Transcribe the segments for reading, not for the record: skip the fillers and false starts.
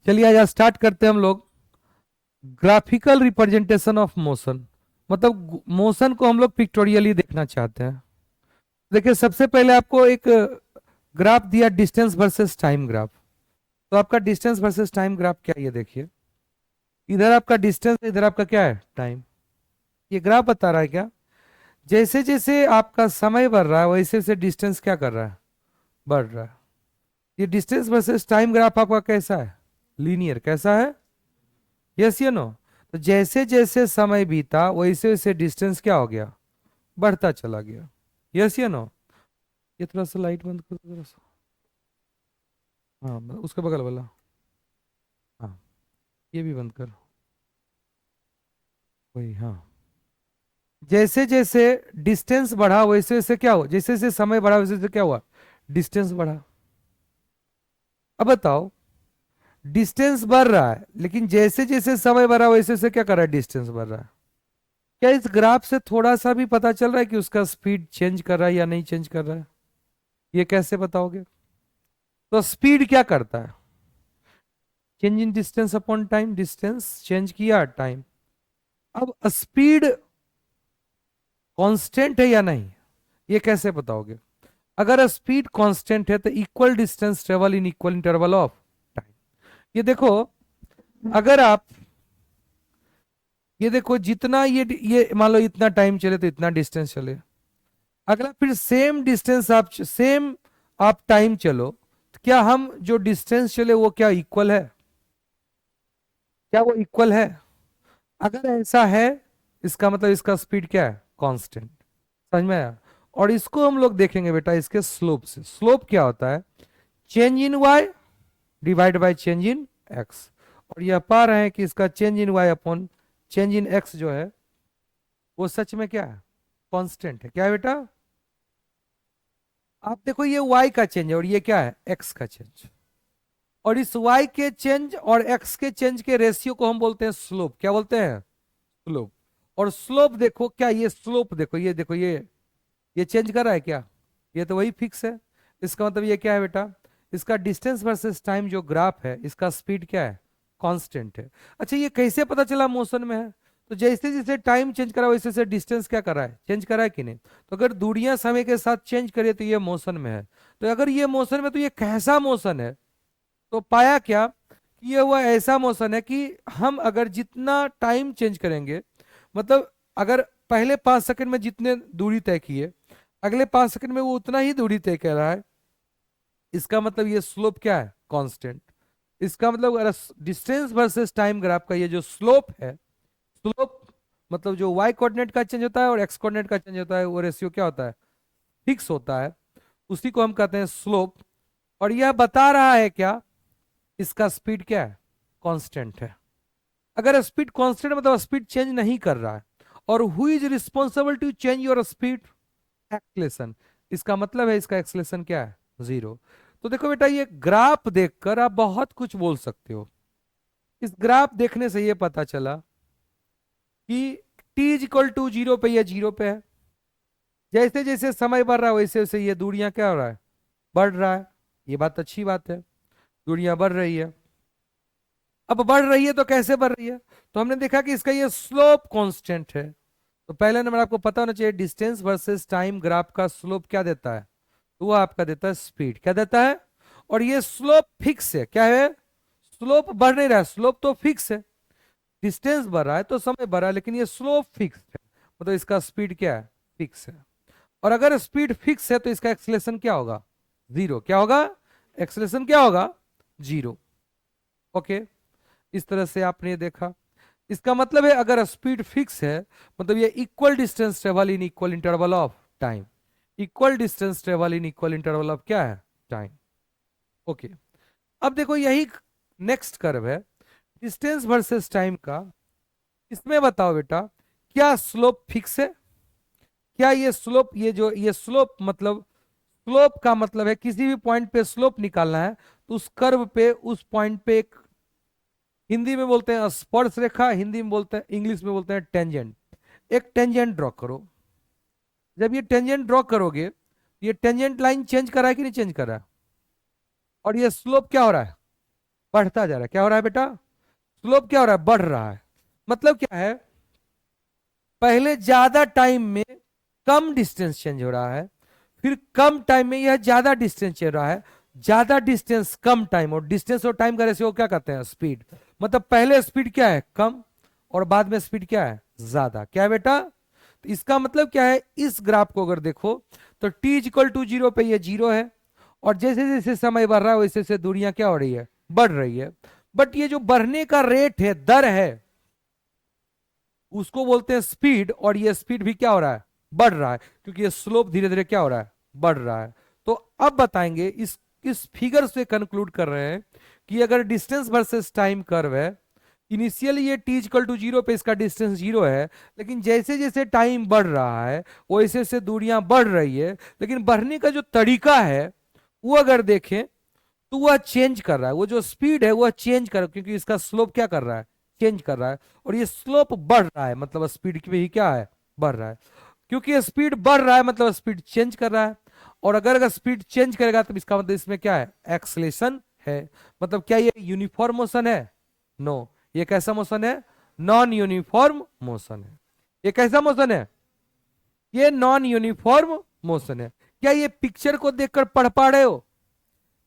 चलिए आज स्टार्ट करते हैं हम लोग ग्राफिकल रिप्रेजेंटेशन ऑफ मोशन। मतलब मोशन को हम लोग पिक्टोरियली देखना चाहते हैं। देखिए सबसे पहले आपको एक ग्राफ दिया, डिस्टेंस वर्सेस टाइम ग्राफ। तो आपका डिस्टेंस वर्सेस टाइम ग्राफ क्या है ये देखिए। इधर आपका डिस्टेंस, इधर आपका क्या है, टाइम। ये ग्राफ बता रहा है क्या, जैसे जैसे आपका समय बढ़ रहा है वैसे वैसे डिस्टेंस क्या कर रहा है, बढ़ रहा है। ये डिस्टेंस वर्सेस टाइम ग्राफ आपका कैसा है, लीनियर। कैसा है, यस या नो। तो जैसे जैसे समय बीता वैसे वैसे डिस्टेंस क्या हो गया, बढ़ता चला गया। यस या नो। ये थोड़ा सा लाइट बंद कर दो थोड़ा सा। हाँ उसके बगल वाला, हाँ ये भी बंद कर। वही, हाँ। जैसे जैसे डिस्टेंस बढ़ा वैसे वैसे क्या हुआ, जैसे जैसे समय बढ़ा वैसे वैसे क्या हुआ, डिस्टेंस बढ़ा। अब बताओ, डिस्टेंस बढ़ रहा है लेकिन जैसे जैसे समय बढ़ा वैसे वैसे क्या कर रहा है, डिस्टेंस बढ़ रहा है। क्या इस ग्राफ से थोड़ा सा भी पता चल रहा है कि उसका स्पीड चेंज कर रहा है या नहीं चेंज कर रहा है, ये कैसे बताओगे। तो स्पीड क्या करता है, चेंज इन distance upon time, distance change किया टाइम। अब स्पीड कांस्टेंट है या नहीं, ये कैसे बताओगे। अगर स्पीड कांस्टेंट है तो equal distance travel in equal interval of time. ये देखो, अगर आप ये देखो जितना ये मान लो इतना टाइम चले तो इतना डिस्टेंस चले। अगला फिर सेम डिस्टेंस आप सेम आप टाइम चलो तो क्या हम जो डिस्टेंस चले वो क्या इक्वल है, क्या वो इक्वल है। अगर ऐसा है इसका मतलब इसका स्पीड क्या है, कांस्टेंट। समझ में आया। और इसको हम लोग देखेंगे बेटा इसके स्लोप से। स्लोप क्या होता है, change in y divide by change in x. और यह पा रहे हैं कि इसका change in y upon change in x जो है वो सच में क्या है, कांस्टेंट है। क्या है बेटा, आप देखो ये वाई का चेंज है और ये क्या है, एक्स का चेंज। और इस वाई के चेंज और एक्स के चेंज के रेशियो को हम बोलते हैं स्लोप। क्या बोलते हैं, स्लोप। और स्लोप देखो क्या, ये स्लोप देखो, ये देखो ये चेंज कर रहा है क्या, ये तो वही फिक्स है। इसका मतलब ये क्या है बेटा, इसका डिस्टेंस वर्सेस टाइम जो ग्राफ है इसका स्पीड क्या है, कांस्टेंट है। अच्छा ये कैसे पता चला मोशन में है, तो जैसे जैसे टाइम चेंज करा वैसे वैसे डिस्टेंस क्या कर रहा है, चेंज करा है कि नहीं। तो अगर दूरियां समय के साथ चेंज करे तो ये मोशन में है। तो अगर ये मोशन में तो ये कैसा मोशन है, तो पाया क्या कि ये हुआ ऐसा मोशन है कि हम अगर जितना टाइम चेंज करेंगे, मतलब अगर पहले 5 सेकंड में जितने दूरी तय किए अगले 5 सेकंड में वो उतना ही दूरी तय कर रहा है, इसका मतलब ये स्लोप क्या है, कांस्टेंट। इसका मतलब अगर डिस्टेंस वर्सेस टाइम ग्राफ का ये जो स्लोप है, स्लोप मतलब जो वाई कोऑर्डिनेट का चेंज होता है और एक्स कोऑर्डिनेट का चेंज होता है वो रेशियो क्या होता है, फिक्स होता है। उसी को हम कहते हैं स्लोप। और यह बता रहा है क्या, इसका स्पीड क्या है, कांस्टेंट है। अगर स्पीड कांस्टेंट मतलब स्पीड चेंज नहीं कर रहा है, और who is responsible to change your speed, acceleration. इसका मतलब है इसका एक्सलेशन क्या है, जीरो। तो देखो बेटा ये ग्राफ देखकर आप बहुत कुछ बोल सकते हो। इस ग्राफ देखने से ये पता चला कि t is equal to zero पे, ये जीरो पे है। जैसे जैसे समय बढ़ रहा है वैसे वैसे ये दूरियां क्या हो रहा है, बढ़ रहा है। ये बात अच्छी बात है, दूरियां बढ़ रही है। अब बढ़ रही है तो कैसे बढ़ रही है, तो हमने देखा कि इसका ये स्लोप कांस्टेंट है। तो पहले नंबर आपको पता होना चाहिए डिस्टेंस वर्सेस टाइम ग्राफ का स्लोप क्या देता है, तो वो आपका देता है स्पीड। क्या देता है, और ये स्लोप फिक्स है। क्या है, स्लोप बढ़ नहीं रहा है, स्लोप तो फिक्स है। डिस्टेंस बढ़ रहा है तो समय बढ़ रहा है लेकिन ये स्लोप फिक्स है, मतलब इसका स्पीड क्या है, फिक्स है। और अगर स्पीड फिक्स है तो इसका एक्सलेशन क्या होगा, जीरो। क्या होगा, एक्सलेशन क्या होगा, जीरो। ओके, इस तरह से आपने ये देखा। इसका मतलब है अगर स्पीड फिक्स है मतलब ये equal distance travel in equal interval of time. Equal distance travel in equal interval of क्या है, टाइम। ओके, अब देखो यही नेक्स्ट कर्व है डिस्टेंस वर्सेस टाइम का। इसमें बताओ बेटा, क्या स्लोप फिक्स है, क्या ये स्लोप, ये जो ये स्लोप मतलब, स्लोप का मतलब है किसी भी पॉइंट पे स्लोप निकालना है तो उस कर्व पे उस पॉइंट पे एक, हिंदी में बोलते हैं स्पर्श रेखा, हिंदी में बोलते हैं, इंग्लिश में बोलते हैं टेंजेंट। एक टेंजेंट ड्रॉ करो। जब ये टेंजेंट ड्रॉ करोगे ये टेंजेंट लाइन चेंज कर रहा है कि नहीं चेंज कर रहा है, और ये स्लोप क्या हो रहा है, बढ़ता जा रहा है। क्या हो रहा है बेटा? स्लोप क्या हो रहा है? बढ़ रहा है। मतलब क्या है? पहले ज्यादा टाइम में कम डिस्टेंस चेंज हो रहा है, फिर कम टाइम में यह ज्यादा डिस्टेंस चल रहा है, ज्यादा डिस्टेंस कम टाइम, और डिस्टेंस और टाइम का रेशियो क्या कहते हैं? स्पीड। मतलब पहले स्पीड क्या है? कम, और बाद में स्पीड क्या है? ज्यादा। क्या है बेटा? तो इसका मतलब क्या है? इस ग्राफ को अगर देखो तो t इक्वल टू जीरो पे ये जीरो है, और जैसे जैसे समय बढ़ रहा है वैसे वैसे दूरियां क्या हो रही है? बढ़ रही है। बट ये जो बढ़ने का रेट है, दर है, उसको बोलते हैं स्पीड, और ये स्पीड भी क्या हो रहा है? बढ़ रहा है, क्योंकि ये स्लोप धीरे धीरे क्या हो रहा है? बढ़ रहा है। तो अब बताएंगे, इस फिगर से कंक्लूड कर रहे हैं कि अगर डिस्टेंस वर्सेस टाइम कर्व है, इनिशियली ये t इक्वल टू जीरो पे इसका डिस्टेंस जीरो है, लेकिन जैसे जैसे टाइम बढ़ रहा है वैसे वैसे दूरियां बढ़ रही है, लेकिन बढ़ने का जो तरीका है वो अगर देखें तो वह चेंज कर रहा है। वो जो स्पीड है वह चेंज कर रहा है, क्योंकि इसका स्लोप क्या कर रहा है? चेंज कर रहा है। और ये स्लोप बढ़ रहा है, मतलब स्पीड की भी क्या है? बढ़ रहा है। क्योंकि स्पीड बढ़ रहा है मतलब स्पीड चेंज कर रहा है, और अगर स्पीड चेंज करेगा तो इसका मतलब इसमें क्या है? एक्सलेशन है। मतलब क्या ये यूनिफॉर्म मोशन है? नो। ये कैसा मोशन है? नॉन यूनिफॉर्म मोशन है। ये कैसा मोशन है? ये नॉन यूनिफॉर्म मोशन है। क्या ये पिक्चर को देखकर पढ़ पा रहे हो?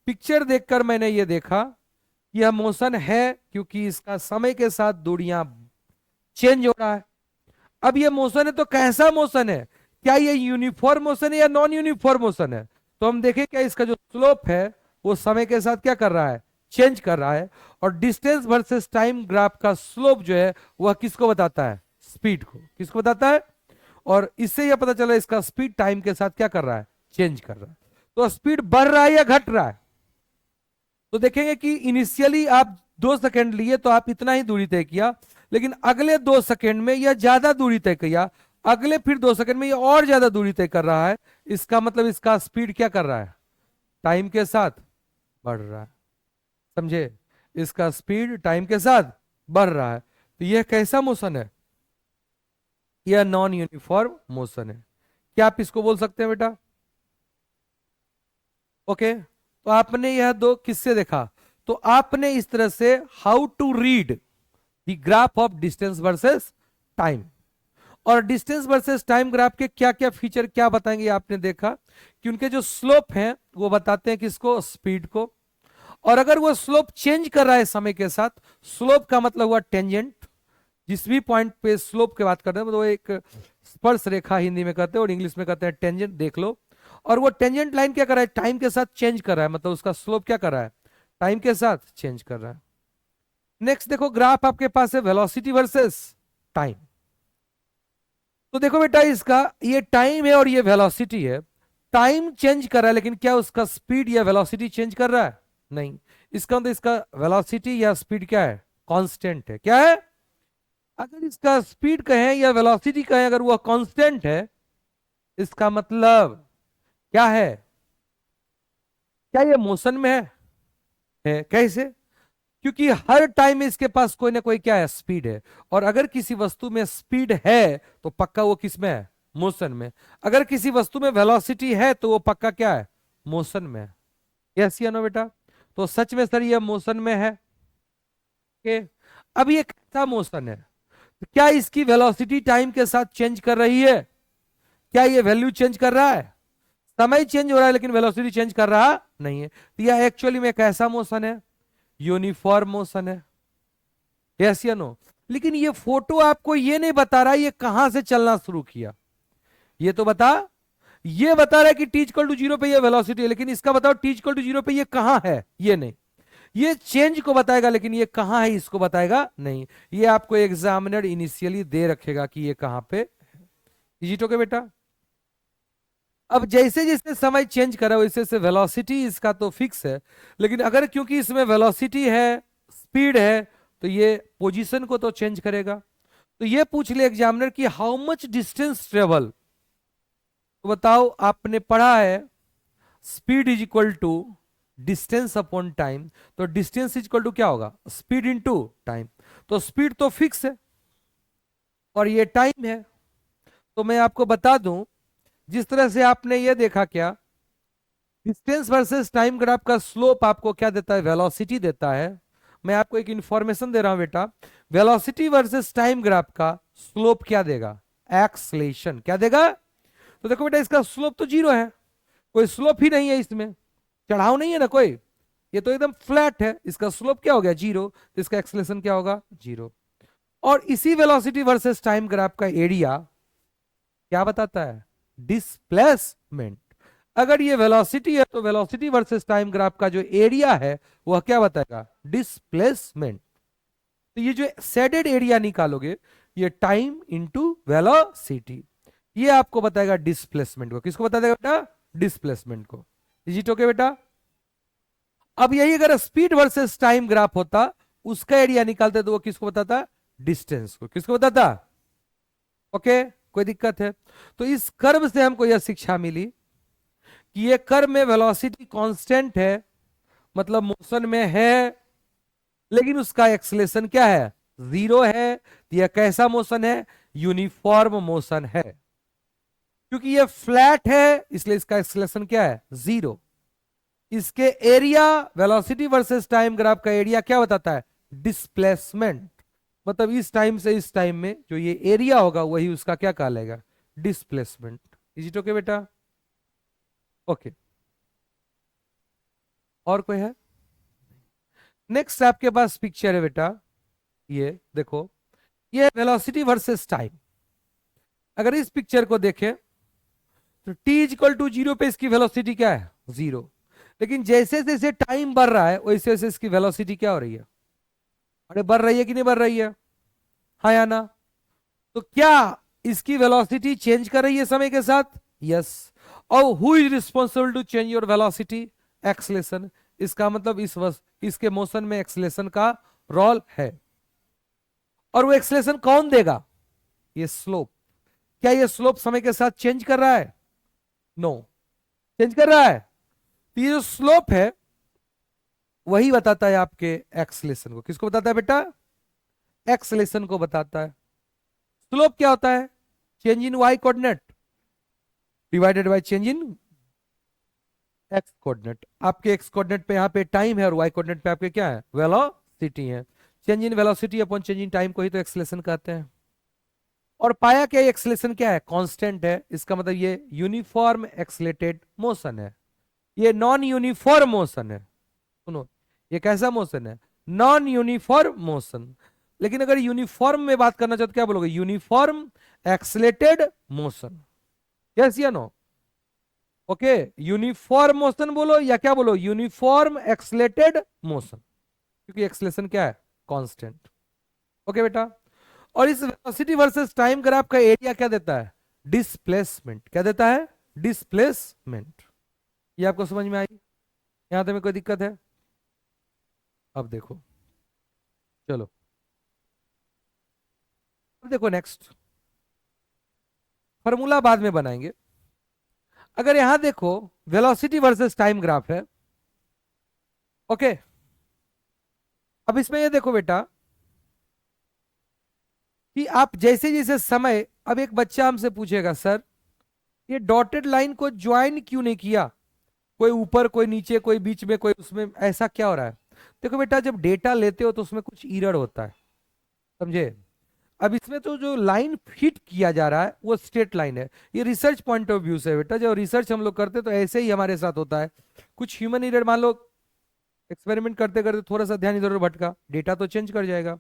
पिक्चर देखकर मैंने ये देखा, यह मोशन है क्योंकि इसका समय के साथ दूरियां चेंज हो रहा है। अब ये मोशन है तो कैसा मोशन है? क्या ये यूनिफॉर्म मोशन है या नॉन यूनिफॉर्म मोशन है? तो हम देखें क्या इसका जो स्लोप है वो समय के साथ क्या कर रहा है? चेंज कर रहा है। और डिस्टेंस वर्सेस टाइम ग्राफ का स्लोप जो है वह किसको बताता है? स्पीड को। किसको बताता है? और इससे यह पता चला इसका स्पीड टाइम के साथ क्या कर रहा है? चेंज कर रहा है। तो स्पीड बढ़ रहा है या घट रहा है? तो देखेंगे कि इनिशियली आप 2 सेकंड लिए तो आप इतना ही दूरी तय किया, लेकिन अगले 2 सेकंड में यह ज्यादा दूरी तय किया, अगले फिर 2 सेकंड में यह और ज्यादा दूरी तय कर रहा है। इसका मतलब इसका स्पीड क्या कर रहा है? टाइम के साथ बढ़ रहा है। समझे? इसका स्पीड टाइम के साथ बढ़ रहा है। तो यह कैसा मोशन है? यह नॉन यूनिफॉर्म मोशन है। क्या आप इसको बोल सकते हैं बेटा? ओके। तो आपने यह दो किससे देखा? तो आपने इस तरह से how to read the graph of distance versus time, और डिस्टेंस वर्सेस टाइम ग्राफ के क्या क्या फीचर क्या बताएंगे आपने देखा कि उनके जो स्लोप हैं वो बताते हैं किसको? स्पीड को। और अगर वो स्लोप चेंज कर रहा है समय के साथ, स्लोप का मतलब हुआ टेंजेंट। जिस भी पॉइंट पे स्लोप की बात करते हैं तो एक स्पर्श रेखा हिंदी में कहते हैं और इंग्लिश में कहते हैं टेंजेंट, देख लो। और वो टेंजेंट लाइन क्या कर रहा है? टाइम के साथ चेंज कर रहा है, मतलब उसका स्लोप क्या कर रहा है? टाइम के साथ चेंज कर रहा है। नेक्स्ट देखो, ग्राफ आपके पास है वेलोसिटी वर्सेस टाइम। तो देखो बेटा, इसका ये टाइम है और ये वेलोसिटी है। टाइम चेंज कर रहा है, लेकिन क्या उसका स्पीड या वेलोसिटी चेंज कर रहा है? नहीं। इसका मतलब इसका वेलोसिटी या स्पीड क्या है? कांस्टेंट है। क्या है? अगर इसका स्पीड कहें या वेलोसिटी कहें, अगर वह कांस्टेंट है, इसका मतलब क्या है? क्या ये मोशन में है? कैसे? क्योंकि हर टाइम इसके पास कोई ना कोई क्या है? स्पीड है। और अगर किसी वस्तु में स्पीड है तो पक्का वो किस में है? मोशन में। अगर किसी वस्तु में वेलोसिटी है तो वो पक्का क्या है? मोशन में है। यस या नो बेटा? तो सच में सर ये मोशन में है। ओके। अब ये कैसा मोशन है? तो क्या इसकी वेलोसिटी टाइम के साथ चेंज कर रही है? क्या ये वैल्यू चेंज कर रहा है? समय चेंज हो रहा है लेकिन वेलोसिटी चेंज कर रहा नहीं है। तो यह एक्चुअली में कैसा मोशन है? यूनिफॉर्म मोशन है। यस या नो? लेकिन ये फोटो आपको ये नहीं बता रहा ये कहां से चलना शुरू किया। ये बता रहा है कि टी इक्वल टू जीरो पे ये वेलोसिटी है, लेकिन इसका बताओ टी इक्वल टू जीरो पे ये कहां है? ये नहीं। ये चेंज को बताएगा लेकिन ये कहां है इसको बताएगा नहीं। ये आपको एग्जामिनर इनिशियली दे रखेगा कि ये कहां पे। इजिट ओके बेटा? अब जैसे जैसे समय चेंज कर रहा है वैसे वैसे वेलोसिटी इसका तो फिक्स है, लेकिन अगर क्योंकि इसमें वेलोसिटी है, स्पीड है, तो ये पोजीशन को तो चेंज करेगा। तो ये पूछ ले एग्जामिनर कि हाउ मच डिस्टेंस ट्रेवल। तो बताओ, आपने पढ़ा है speed is equal to distance upon time. तो डिस्टेंस इज इक्वल टू क्या होगा? Speed into time. तो स्पीड तो फिक्स है और ये टाइम है। तो मैं आपको बता दूं, जिस तरह से आपने ये देखा, क्या डिस्टेंस वर्सेस टाइम ग्राफ का स्लोप आपको क्या देता है? वेलोसिटी देता है। मैं आपको एक इंफॉर्मेशन दे रहा हूं बेटा, वेलोसिटी वर्सेस टाइम ग्राफ का स्लोप क्या देगा, एक्सलेशन क्या देगा। तो देखो बेटा इसका स्लोप तो जीरो है, कोई स्लोप ही नहीं है इसमें, चढ़ाव नहीं है ना कोई, ये तो एकदम फ्लैट है, इसका स्लोप क्या हो गया जीरो, तो इसका एक्सलेशन क्या होगा जीरो। और इसी वेलोसिटी वर्सेस टाइम ग्राफ का एरिया क्या बताता है, डिस्प्लेसमेंट। अगर ये वेलोसिटी है तो वेलोसिटी वर्सेस टाइम ग्राफ का जो एरिया है वह क्या बताएगा, डिस्प्लेसमेंट। तो ये जो शेडेड एरिया निकालोगे, ये टाइम इंटू वेलोसिटी, ये आपको बताएगा डिस्प्लेसमेंट को। किसको बता देगा बेटा, डिस्प्लेसमेंट को। इजिट ओके बेटा। अब यही अगर स्पीड वर्सेस टाइम ग्राफ होता, उसका एरिया निकालते तो वो किसको बताता, डिस्टेंस को। किसको बताता, ओके कोई दिक्कत है। तो इस कर्व से हमको यह शिक्षा मिली कि ये कर्व में वेलोसिटी कांस्टेंट है, मतलब मोशन में है, लेकिन उसका एक्सलेशन क्या है, जीरो है। तो यह कैसा मोशन है, यूनिफॉर्म मोशन है। क्योंकि ये फ्लैट है इसलिए इसका एक्सलेशन क्या है, जीरो। इसके area, velocity versus time graph का एरिया क्या बताता है, डिस्प्लेसमेंट। मतलब इस टाइम से इस टाइम में जो ये एरिया होगा वही उसका क्या कहलाएगा, डिस्प्लेसमेंट। इज इट ओके बेटा, ओके। और कोई है, नेक्स्ट आपके पास पिक्चर है बेटा, ये देखो, ये वेलोसिटी वर्सेस टाइम। अगर इस पिक्चर को देखें तो t इक्वल टू जीरो पे इसकी वेलोसिटी क्या है, जीरो। लेकिन जैसे जैसे टाइम बढ़ रहा है वैसे वैसे इसकी वेलोसिटी क्या हो रही है, अरे बढ़ रही है कि नहीं बढ़ रही है, हाँ या ना। तो क्या इसकी वेलोसिटी चेंज कर रही है समय के साथ, यस। और who is responsible to change your velocity, acceleration. इसका मतलब इसके मोशन में एक्सलेशन का रोल है। और वो एक्सलेशन कौन देगा, ये स्लोप। क्या ये स्लोप समय के साथ चेंज कर रहा है, नो चेंज कर रहा है। तो ये जो स्लोप है वही बताता है आपके एक्सलेशन को। किसको बताता है बेटा, एक्सलेशन को बताता है। स्लोप क्या होता है, change in y coordinate divided by change in x coordinate. आपके एक्स कोऑर्डिनेट पे यहाँ पे टाइम है और वाई कोऑर्डिनेट पे आपके क्या है, वेलोसिटी है। Change in velocity upon change in time को ही तो एक्सलेशन कहते हैं। और पाया क्या, एक्सलेशन क्या है, कांस्टेंट है। इसका मतलब ये यूनिफॉर्म एक्सलेटेड मोशन है, ये नॉन यूनिफॉर्म मोशन है। सुनो, ये कैसा मोशन है, नॉन यूनिफॉर्म मोशन। लेकिन अगर यूनिफॉर्म में बात करना चाहो तो क्या बोलोगे, यूनिफॉर्म एक्सलेटेड मोशन, यस या नो, ओके। यूनिफॉर्म मोशन बोलो या क्या बोलो, यूनिफॉर्म एक्सलेटेड मोशन, क्योंकि एक्सलेशन क्या है, कांस्टेंट। ओके बेटा। और इस वेलोसिटी वर्सेस टाइम ग्राफ का एरिया क्या देता है, डिस्प्लेसमेंट। क्या देता है, डिस्प्लेसमेंट। ये आपको समझ में आई, यहां तक में कोई दिक्कत है। अब देखो, चलो अब देखो नेक्स्ट, फॉर्मूला बाद में बनाएंगे। अगर यहां देखो वेलोसिटी वर्सेस टाइम ग्राफ है, ओके। अब इसमें ये देखो बेटा कि आप जैसे जैसे समय, अब एक बच्चा हमसे पूछेगा सर ये डॉटेड लाइन को ज्वाइन क्यों नहीं किया, कोई ऊपर कोई नीचे कोई बीच में कोई उसमें, ऐसा क्या हो रहा है। देखो बेटा जब डेटा लेते हो तो उसमें कुछ एरर होता है, समझे। अब इसमें तो जो लाइन फिट किया जा रहा है वो स्ट्रेट लाइन है। ये रिसर्च पॉइंट ऑफ व्यू से बेटा, जब रिसर्च हम लोग करते तो ऐसे ही हमारे साथ होता है। कुछ ह्यूमन एरर, मान लो एक्सपेरिमेंट करते करते थोड़ा सा ध्यान इधर उधर भटका, डेटा तो चेंज कर जाएगा,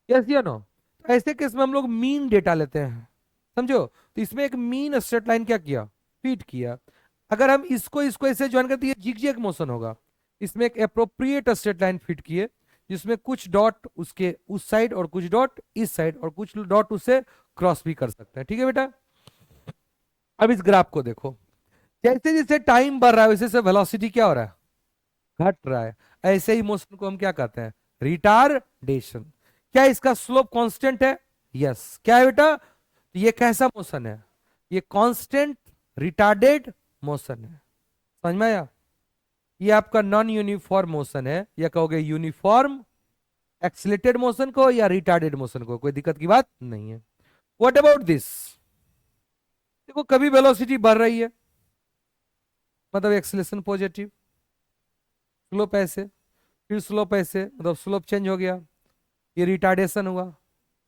यस या नो। ऐसे केस में हम लोग मीन डेटा लेते हैं, समझो। तो इसमें एक मीन स्ट्रेट लाइन क्या किया, फीड किया। अगर हम इसको इसको ऐसे ज्वाइन करते ये जिगजैग मोशन होगा। इसमें एक अप्रोप्रिएट स्ट्रेट लाइन फिट किए जिसमें कुछ डॉट उसके उस साइड और कुछ डॉट इस साइड और कुछ डॉट उससे क्रॉस भी कर सकते हैं, ठीक है बेटा। अब इस ग्राफ को देखो, जैसे जैसे टाइम बढ़ रहा है वैसे वैसे वेलोसिटी क्या हो रहा है, घट रहा है। ऐसे ही मोशन को हम क्या कहते हैं, रिटार्डेशन। क्या इसका स्लोप कांस्टेंट है, यस। क्या है बेटा, तो ये कैसा मोशन है, ये कांस्टेंट रिटार्डेड मोशन है, समझ में आया। ये आपका नॉन यूनिफॉर्म मोशन है, या कहोगे यूनिफॉर्म एक्सिलेटेड मोशन को या रिटार्डेड मोशन को, कोई दिक्कत की बात नहीं है। व्हाट अबाउट दिस, देखो कभी वेलोसिटी बढ़ रही है मतलब एक्सीलरेशन पॉजिटिव, स्लोप ऐसे, फिर स्लोप ऐसे, मतलब स्लोप चेंज हो गया, ये रिटार्डेशन हुआ,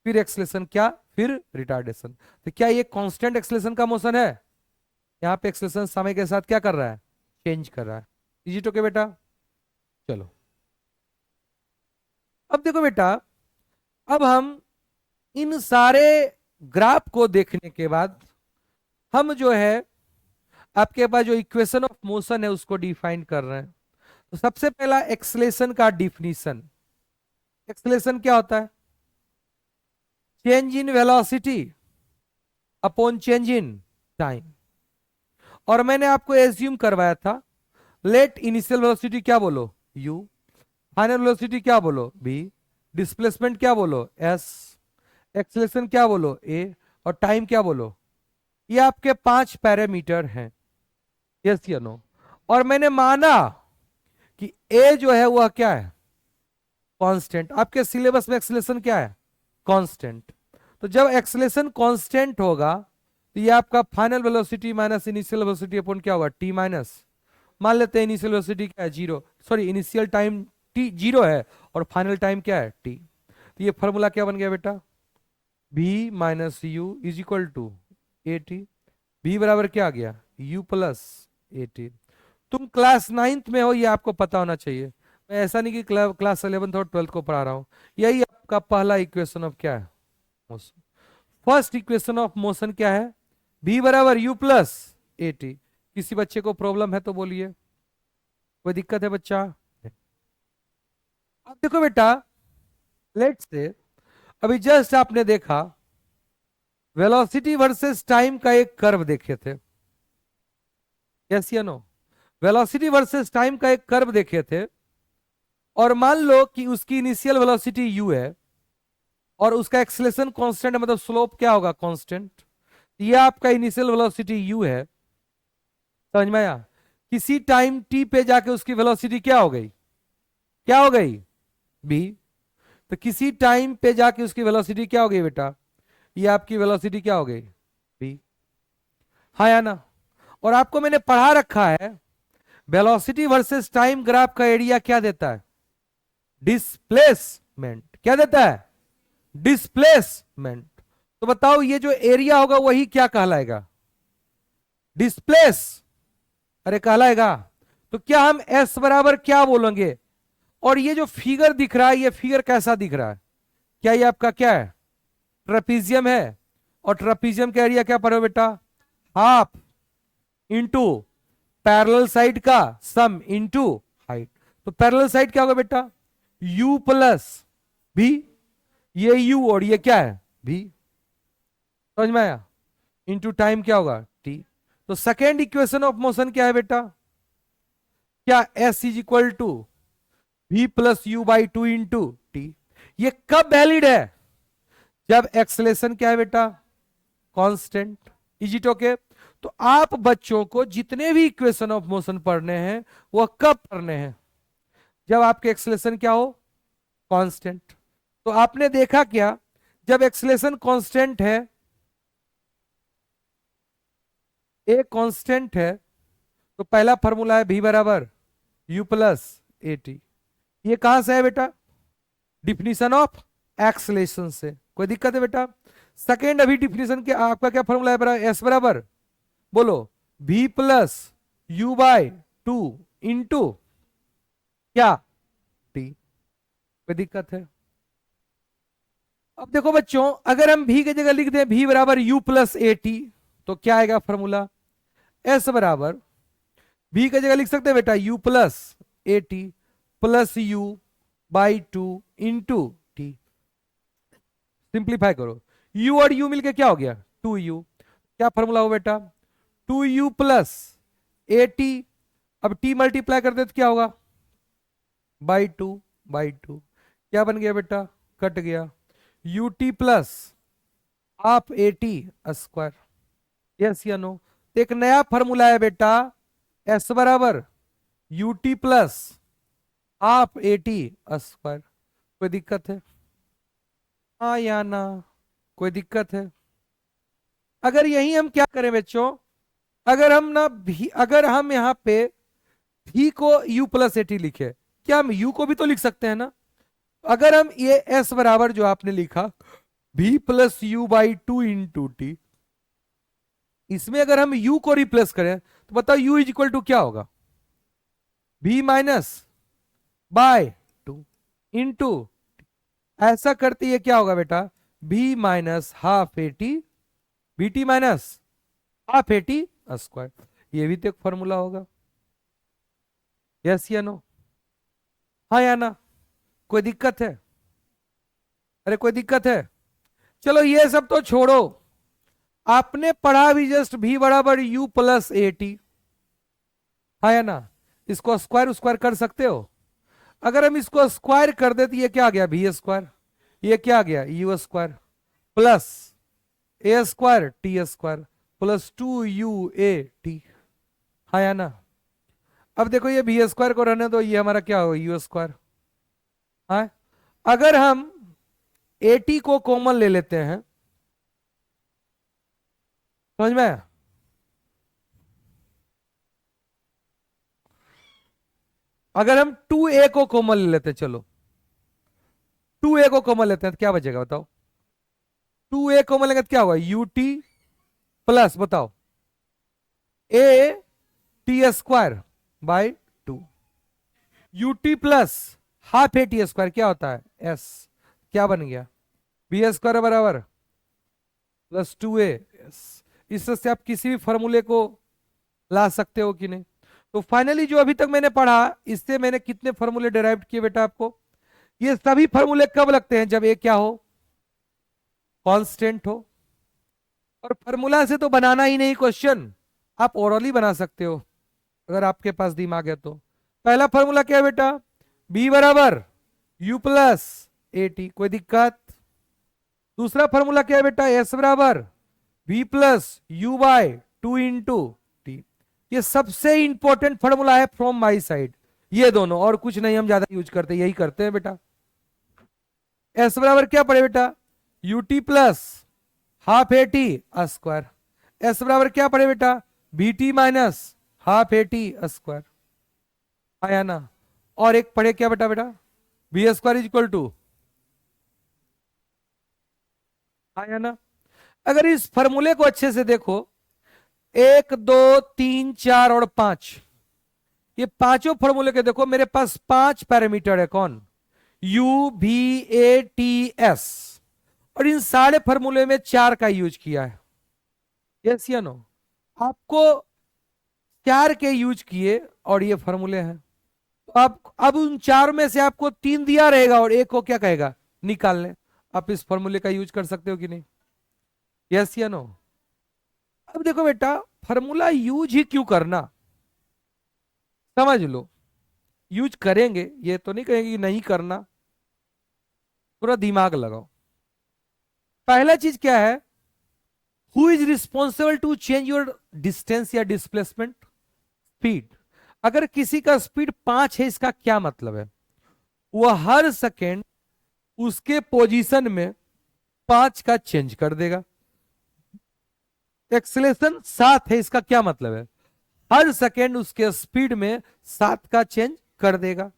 फिर एक्सलेशन, क्या, फिर रिटार्डेशन। तो क्या ये कांस्टेंट एक्सलेशन का मोशन है? यहाँ पे एक्सलेशन समय के साथ क्या कर रहा है? चेंज कर रहा है। इजी टू के बेटा। चलो अब देखो बेटा, अब हम इन सारे ग्राफ को देखने के बाद हम जो है आपके पास जो इक्वेशन ऑफ मोशन है उसको डिफाइन कर रहे हैं। तो सबसे पहला एक्सलेशन का डिफिनीशन। एक्सलेशन क्या होता है? Change in velocity upon change in time. और मैंने आपको एज्यूम करवाया था, लेट इनिशियल वेलोसिटी क्या बोलो? u, फाइनल वेलोसिटी क्या बोलो? v, डिस्प्लेसमेंट क्या बोलो? s, एक्सेलरेशन क्या बोलो? a, और टाइम क्या बोलो? ये आपके 5 पैरामीटर हैं, यस या नो? और मैंने माना कि a जो है वह क्या है? कांस्टेंट। आपके सिलेबस में एक्सेलरेशन क्या है? कांस्टेंट। तो जब एक्सेलरेशन कांस्टेंट होगा तो ये आपका final velocity minus initial velocity upon क्या होगा? t माइनस, मान लेते हैं इनिशियल वेलोसिटी क्या है? 0, सॉरी इनिशियल टाइम t 0 है और फाइनल टाइम क्या है? t। तो ये फॉर्मूला क्या बन गया बेटा? v minus u is equal to a t. v बराबर क्या आ गया? u प्लस ए टी। तुम क्लास 9th में हो, ये आपको पता होना चाहिए। मैं ऐसा नहीं कि क्लास 11th और 12th को पढ़ा रहा हूं। यही आपका पहला इक्वेशन ऑफ क्या है? Motion. First equation of motion क्या है? v बराबर u प्लस ए टी। किसी बच्चे को प्रॉब्लम है तो बोलिए, कोई दिक्कत है बच्चा? अब देखो बेटा, लेट्स से अभी जस्ट आपने देखा वेलोसिटी वर्सेस टाइम का एक कर्व देखे थे, यस या नो? वेलोसिटी वर्सेस टाइम का एक कर्व देखे थे, और मान लो कि उसकी इनिशियल वेलोसिटी u है और उसका एक्सेलरेशन कांस्टेंट है, मतलब स्लोप क्या होगा? कांस्टेंट। ये आपका इनिशियल वेलोसिटी u है, समझ में आया? किसी टाइम t पे जाके उसकी वेलोसिटी क्या हो गई? क्या हो गई? v। तो किसी टाइम पे जाके उसकी वेलोसिटी क्या हो गई बेटा? ये आपकी वेलोसिटी क्या हो गई? v। हाँ या ना? और आपको मैंने पढ़ा रखा है, वेलोसिटी वर्सेस टाइम ग्राफ का एरिया क्या देता है? डिस्प्लेसमेंट। क्या देता है? डिस्प्लेसमेंट। तो बताओ ये जो एरिया होगा वही क्या कहलाएगा? डिस्प्लेस, अरे कहलाएगा। तो क्या हम S बराबर क्या बोलेंगे? और ये जो फिगर दिख रहा है, ये फिगर कैसा दिख रहा है? क्या ये आपका क्या है? ट्रेपीजियम है। और ट्रेपीजियम का एरिया क्या पढ़ो बेटा? हाफ इंटू पैरेलल साइड का सम इंटू हाइट। तो पैरेलल साइड क्या होगा बेटा? u plus v। ये u और ये क्या है? v। समझ में आया? इंटू टाइम क्या होगा? t। तो सेकेंड इक्वेशन ऑफ मोशन क्या है बेटा? क्या s is equal to v plus u by two into t. ये कब वैलिड है? जब एक्सलेशन क्या है बेटा? कांस्टेंट। Is it okay? तो आप बच्चों को जितने भी इक्वेशन ऑफ मोशन पढ़ने हैं वह कब पढ़ने हैं? जब आपके एक्सलेशन क्या हो? कांस्टेंट। तो आपने देखा क्या, जब एक्सलेशन कांस्टेंट है, ए कांस्टेंट है, तो पहला फॉर्मूला है v बराबर u प्लस ए टी। ये कहां से है बेटा? डिफिनीशन ऑफ एक्सलेशन से। कोई दिक्कत है बेटा? सेकेंड अभी डिफिनीशन के आपका क्या फॉर्मूला है? एस बराबर बोलो v plus u bye two into क्या? टी। कोई दिक्कत है? अब देखो बच्चों, अगर हम v की जगह लिख दें v बराबर u प्लस ए टी, तो क्या आएगा फॉर्मूला? s बराबर v की जगह लिख सकते हैं बेटा u plus A T plus u by two into T. Simplify करो, u और u मिलके क्या हो गया? 2u। क्या फॉर्मूला हो बेटा? 2u plus A T. अब t मल्टीप्लाई कर दे तो क्या होगा? By two by two. क्या बन गया बेटा? कट गया। U T plus half A T square. Yes या नो? तो एक नया फॉर्मूला है बेटा, s बराबर U T plus half A T square. कोई दिक्कत है? हाँ या ना? कोई दिक्कत है? अगर यही हम क्या करें बच्चों, अगर हम ना भी, अगर हम यहाँ पे v को u प्लस ए टी लिखे, क्या हम u को भी तो लिख सकते हैं ना। अगर हम ये s बराबर जो आपने लिखा v plus u by two into T, इसमें अगर हम u को रिप्लेस करें तो बताओ u इज इक्वल टू क्या होगा, v minus by two into, ऐसा करते ये क्या होगा बेटा, v minus half A t v t minus half A T square. ये भी तो एक फॉर्मूला होगा, यस या नो, हाँ या ना, कोई दिक्कत है, अरे कोई दिक्कत है। चलो ये सब तो छोड़ो, आपने पढ़ा भी जस्ट v बराबर u प्लस ए टी, हाँ या ना, इसको स्क्वायर स्क्वायर कर सकते हो। अगर हम इसको स्क्वायर कर दे तो ये क्या आ गया v स्क्वायर, ये क्या आ गया u square plus A square T square plus two U A T, हाँ या ना। अब देखो ये v स्क्वायर को रहने दो, ये हमारा क्या होगा u स्क्वायर, हाँ। अगर हम ए टी को कॉमन ले लेते हैं, समझ में आया? अगर हम 2a को कॉमन ले लेते हैं, चलो 2a को कॉमन लेते हैं तो क्या बचेगा बताओ, 2a कॉमन लेंगे तो क्या होगा यू टी प्लस बताओ A T square by two, U T plus half A T square क्या होता है एस, क्या बन गया बी स्क्वायर बराबर प्लस टू ए एस। इससे आप किसी भी फॉर्मूले को ला सकते हो कि नहीं। तो फाइनली जो अभी तक मैंने पढ़ा, इससे मैंने कितने फॉर्मूले डिराइव किए बेटा आपको, ये सभी फॉर्मूले कब लगते हैं, जब ये क्या हो कांस्टेंट हो। और फॉर्मूला से तो बनाना ही नहीं क्वेश्चन, आप ओरली बना सकते हो अगर आपके पास दिमाग है तो। पहला फॉर्मूला क्या है बेटा, b बराबर u प्लस ए टी, कोई दिक्कत। दूसरा फॉर्मूला क्या है बेटा, s बराबर v plus u bye two into t. ये सबसे इंपॉर्टेंट फॉर्मूला है फ्रॉम माई साइड, ये दोनों, और कुछ नहीं हम ज्यादा यूज करते, यही करते हैं बेटा। s बराबर क्या पड़े बेटा, u T plus half A T square, s बराबर क्या पड़े बेटा v t minus half A T square, आया ना। और एक पढ़े क्या बेटा, बेटा v square is equal to, आया ना। अगर इस फॉर्मूले को अच्छे से देखो, 1 2 3 4 और 5, ये पांचों फॉर्मूले के देखो, मेरे पास 5 पैरामीटर है, कौन, यू भी ए टी एस, और इन सारे फॉर्मूले में 4 का यूज किया है, यस या नो। आपको 4 के यूज किए और ये फॉर्मूले हैं, तो आप अब उन 4 में से आपको 3 दिया रहेगा और एक को क्या कहेगा निकालने, आप इस फॉर्मूले का यूज कर सकते हो कि नहीं, यस या नो। अब देखो बेटा, फॉर्मूला यूज ही क्यों करना, समझ लो, यूज करेंगे, ये तो नहीं कहेंगे कि नहीं करना, थोड़ा दिमाग लगाओ। पहला चीज क्या है, who is responsible to change your distance या डिस्प्लेसमेंट, स्पीड। अगर किसी का स्पीड 5 है, इसका क्या मतलब है, वह हर सेकेंड उसके पोजीशन में 5 का चेंज कर देगा। एक्सेलेरेशन 7 है, इसका क्या मतलब है, हर सेकेंड उसके स्पीड में 7 का चेंज कर देगा।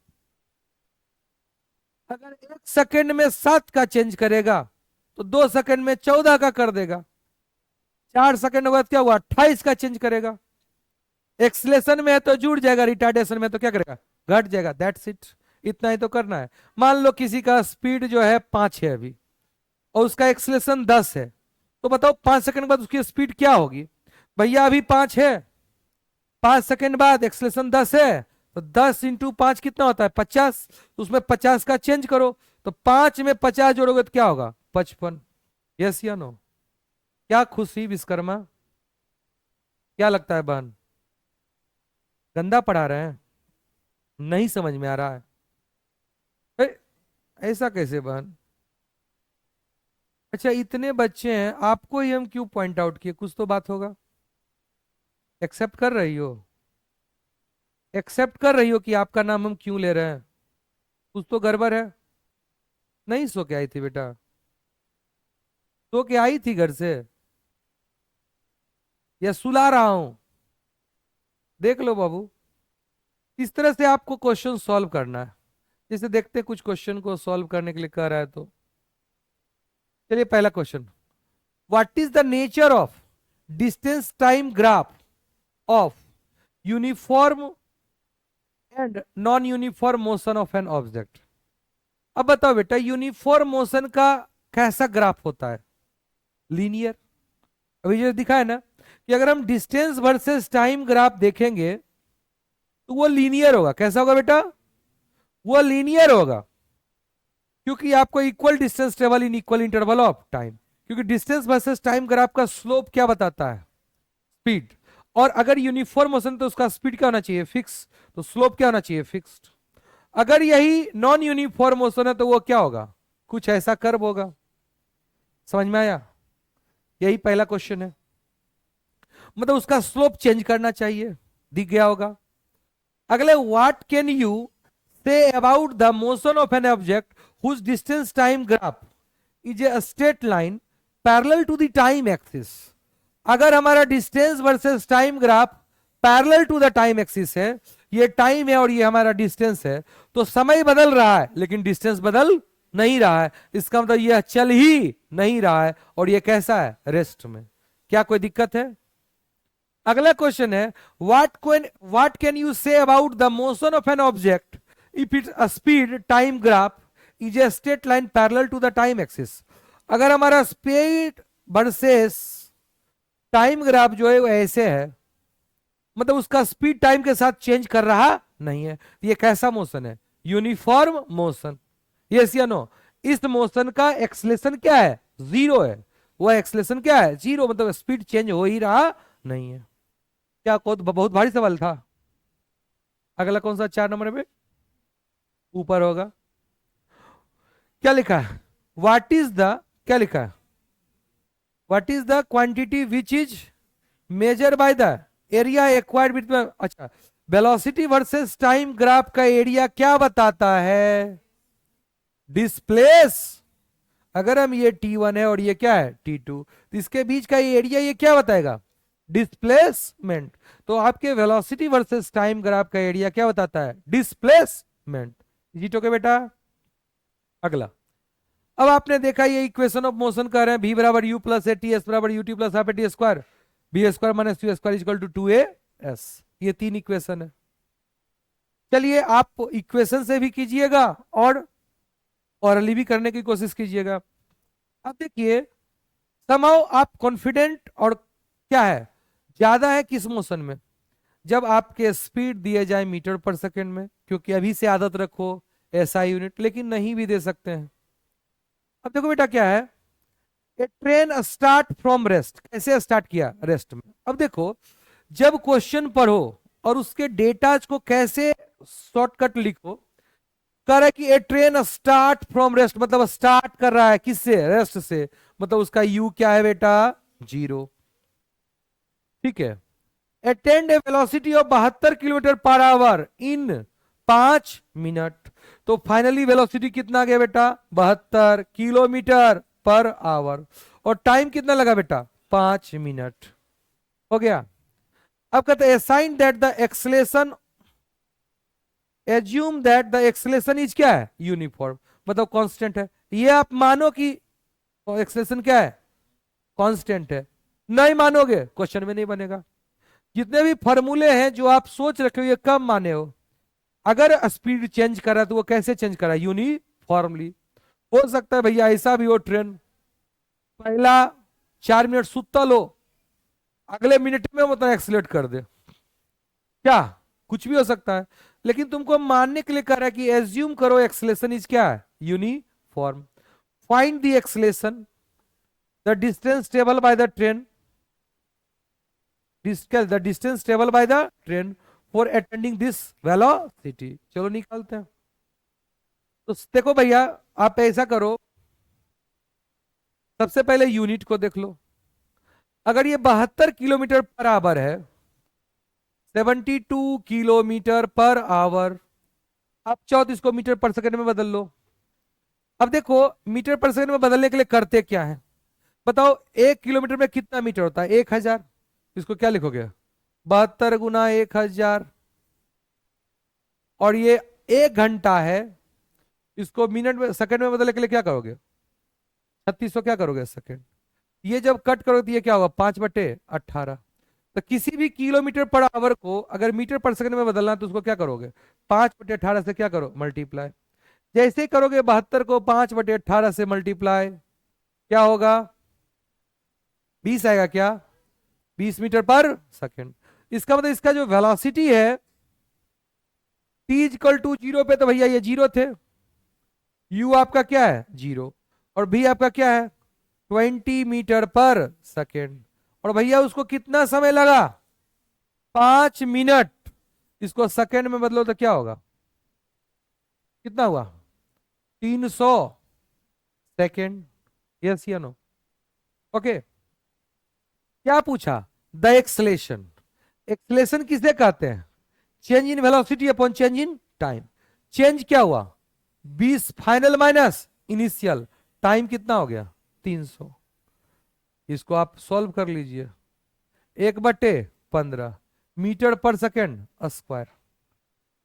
अगर 1 सेकेंड में 7 का चेंज करेगा तो 2 सेकेंड में 14 का कर देगा, 4 सेकेंड के बाद क्या हुआ 28 का चेंज करेगा। एक्सलेशन में है तो जुड़ जाएगा, रिटार्डेशन में तो क्या करेगा घट जाएगा, दैट्स इट, इतना ही तो करना है। मान लो किसी का स्पीड जो है 5 है अभी और उसका एक्सलेशन 10 है, तो बताओ 5 सेकंड बाद उसकी स्पीड क्या होगी, भैया अभी 5 है, 5 सेकंड बाद एक्सलेशन 10 है, तो 10 इंटू 5 कितना होता है 50, तो उसमें 50 का चेंज करो, तो 5 में 50 जोड़ोगे तो क्या होगा 55, यस या नो। क्या खुशी विश्वकर्मा, क्या लगता है बहन, गंदा पढ़ा रहे हैं, नहीं समझ में आ रहा है, ऐसा कैसे बहन। अच्छा इतने बच्चे हैं, आपको ही हम क्यों पॉइंट आउट किए, कुछ तो बात होगा, एक्सेप्ट कर रही हो, एक्सेप्ट कर रही हो कि आपका नाम हम क्यों ले रहे हैं, कुछ तो गड़बड़ है। नहीं सो के आई थी बेटा, सो के आई थी घर से, या सुला रहा हूं, देख लो बाबू, इस तरह से आपको क्वेश्चन सॉल्व करना है। जैसे देखते हैं कुछ क्वेश्चन को सॉल्व करने के लिए कह रहा है तो चलिए पहला question, what is the nature of distance time graph of uniform and non uniform motion of an object. अब बताओ बेटा यूनिफॉर्म मोशन का कैसा ग्राफ होता है? लीनियर। अभी जो दिखा है ना कि अगर हम डिस्टेंस वर्सेस टाइम ग्राफ देखेंगे तो वो लीनियर होगा। कैसा होगा बेटा? वो लीनियर होगा, क्योंकि आपको equal distance travel in equal interval of time, क्योंकि डिस्टेंस वर्सेस टाइम ग्राफ का स्लोप क्या बताता है? स्पीड। और अगर यूनिफॉर्म मोशन तो उसका स्पीड क्या होना चाहिए? फिक्स। तो स्लोप क्या होना चाहिए? फिक्स्ड। अगर यही नॉन यूनिफॉर्म मोशन है तो वो क्या होगा? कुछ ऐसा कर्व होगा। समझ में आया? यही पहला क्वेश्चन है, मतलब उसका स्लोप चेंज करना चाहिए। दिख गया होगा। अगले, what can you say about the motion of an object whose distance time graph is a straight line parallel to the time axis. अगर हमारा distance versus time graph parallel to the time axis है, ये time है और ये हमारा distance है, तो समय बदल रहा है लेकिन डिस्टेंस बदल नहीं रहा है। इसका मतलब यह चल ही नहीं रहा है और ये कैसा है? रेस्ट में। क्या कोई दिक्कत है? अगला क्वेश्चन है, what can you say about the motion of an object if it's a speed time graph is a straight line parallel to the time axis. अगर हमारा स्पीड वर्सेस टाइम ग्राफ जो है वो ऐसे है, मतलब उसका स्पीड टाइम के साथ चेंज कर रहा नहीं है, ये कैसा मोशन है? Uniform motion. यस या नो? इस मोशन का एक्सलेशन क्या है? जीरो है। वह एक्सलेशन क्या है? जीरो, मतलब स्पीड चेंज हो ही रहा नहीं है। क्या बहुत भारी सवाल था। अगला कौन सा? 4 नंबर पे ऊपर होगा। क्या लिखा है? व्हाट इज द, क्या लिखा है? What is the quantity which is measure by the area acquired with, अच्छा, वेलोसिटी वर्सेस टाइम ग्राफ का एरिया क्या बताता है? डिस्प्लेस। अगर हम ये T1 है और ये क्या है? T2, तो इसके बीच का ये एरिया ये क्या बताएगा? डिस्प्लेसमेंट। तो आपके वेलोसिटी वर्सेस टाइम ग्राफ का एरिया क्या बताता है? डिस्प्लेसमेंट। जीतो के बेटा। अगला, अब आपने देखा ये इक्वेशन ऑफ मोशन कर रहे हैं, v बराबर u प्लस ए टी एस बराबर U T plus half A T square, B square minus U square equal to 2as। ये 3 इक्वेशन है। चलिए आप इक्वेशन से भी कीजिएगा और ऑरली भी करने की कोशिश कीजिएगा। अब देखिए समहाउ आप कॉन्फिडेंट और क्या है ज्यादा है किस मोशन में? जब आपके स्पीड दिए जाए मीटर पर सेकंड में, क्योंकि अभी से आदत रखो एसआई यूनिट, लेकिन नहीं भी दे सकते हैं। अब देखो बेटा क्या है, ए ट्रेन स्टार्ट फ्रॉम रेस्ट। कैसे स्टार्ट किया? रेस्ट में। अब देखो जब क्वेश्चन पढ़ो और उसके डेटाज को कैसे शॉर्टकट लिखो, कह रहा है कि ए ट्रेन स्टार्ट फ्रॉम रेस्ट, मतलब स्टार्ट कर रहा है किससे? रेस्ट से। मतलब उसका यू क्या है बेटा? 0। ठीक है। Attend A velocity of 72 kilometre per hour in 5 minute. तो फाइनली वेलोसिटी कितना गया बेटा? 72 किलोमीटर पर आवर। और टाइम कितना लगा बेटा? 5 मिनट। हो गया। अब कहते हैं assign that the acceleration, assume that the acceleration is क्या है? यूनिफॉर्म, मतलब कांस्टेंट है। ये आप मानो कि एक्सलेशन क्या है? कांस्टेंट है। नहीं मानोगे क्वेश्चन में नहीं बनेगा। जितने भी फॉर्मूले हैं जो आप सोच रखे हो ये कब माने हो? अगर स्पीड चेंज करा तो वो कैसे चेंज करा? यूनिफॉर्मली। हो सकता है भैया ऐसा भी हो ट्रेन पहला 4 मिनट सुत्ता लो, अगले मिनट में मतलब एक्सीलरेट कर दे। क्या? कुछ भी हो सकता है। लेकिन तुमको मानने के लिए कह रहा है कि एज्यूम करो एक्सलेशन इज क्या है? Uniform. Find the acceleration, the distance travel by the train, the distance travel by the train for attending this velocity. चलो निकालते हैं। तो देखो भैया आप ऐसा करो, सबसे पहले यूनिट को देख लो। अगर ये 72 किलोमीटर पर आवर है, 72 किलोमीटर पर आवर, आप चाहो तो इसको मीटर पर सेकंड में बदल लो। अब देखो मीटर पर सेकंड में बदलने के लिए करते क्या है बताओ? 1 किलोमीटर में कितना मीटर होता है? 1000। इसको क्या लिखोगे? 72 गुना 1000। और ये 1 घंटा है इसको मिनट में सेकंड में बदलने के लिए क्या करोगे? 3600 क्या करोगे सेकंड? ये जब कट करोगे तो ये क्या होगा? 5/18। तो किसी भी किलोमीटर पर आवर को अगर मीटर पर सेकंड में बदलना है तो उसको क्या करोगे? 5/18 से क्या करो? मल्टीप्लाई। जैसे ही करोगे 72 को 5/18 से मल्टीप्लाई, क्या होगा? 20 आएगा क्या? 20 मीटर पर सेकंड। इसका मतलब इसका जो वेलोसिटी है टी इक्वल टू 0 पे, तो भैया ये 0 थे, यू आपका क्या है? 0, और भी आपका क्या है? 20 मीटर पर सेकेंड। और भैया उसको कितना समय लगा? 5 मिनट। इसको सेकेंड में बदलो तो क्या होगा? कितना हुआ? 300 सेकेंड। यस या नो? ओके। क्या पूछा? The acceleration. एक्सलेशन किसे कहते हैं? Change in velocity upon change in time. Change क्या हुआ? 20 फाइनल माइनस इनिशियल, टाइम कितना हो गया? 300। इसको आप सॉल्व कर लीजिए। 1/15 मीटर पर सेकेंड स्क्वायर।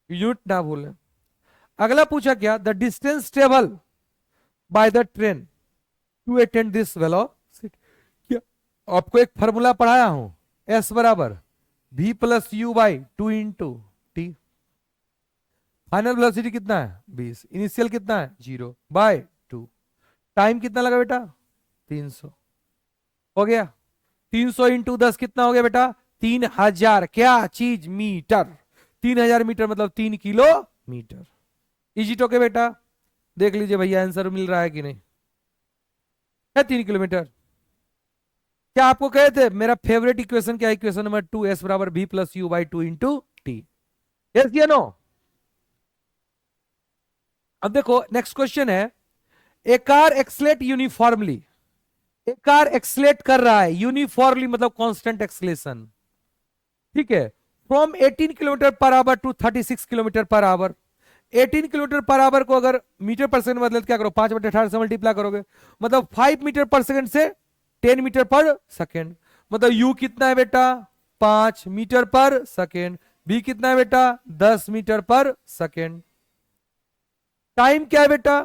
यूनिट ना भूलें। अगला पूछा क्या? The distance travel by the train to attend this velocity. क्या आपको एक फॉर्मूला पढ़ाया हूं? एस बराबर v plus u by 2 × t। Final velocity कितना है? 20। इनिशियल कितना है? 0 बाय 2। टाइम कितना लगा बेटा? 300। हो गया। 300 × 10 कितना हो गया बेटा? 3000 क्या चीज? मीटर। 3000 मीटर मतलब 3 किलोमीटर। इजी टोके बेटा। देख लीजिए भैया आंसर मिल रहा है कि नहीं है? 3 किलोमीटर। क्या आपको कहे थे मेरा फेवरेट इक्वेशन क्या है? इक्वेशन नंबर 2, एस बराबर v plus u by 2 × t। Yes या नो? अब देखो नेक्स्ट क्वेश्चन है, ए कार एक्सलेट यूनिफॉर्मली। एक कार एक्सलेट कर रहा है यूनिफॉर्मली मतलब कांस्टेंट एक्सलेशन, ठीक है, फ्रॉम 18 किलोमीटर पर आवर टू 36 किलोमीटर पर आवर। 18 किलोमीटर पर आवर को अगर मीटर पर सेकंड बदले तो क्या करो? 5/18 से मल्टीप्लाई करोगे, मतलब 5 मीटर पर सेकंड से 10 मीटर पर सेकंड। मतलब यू कितना है बेटा? 5 मीटर पर सेकंड। बी कितना है बेटा? 10 मीटर पर सेकंड। टाइम क्या है बेटा?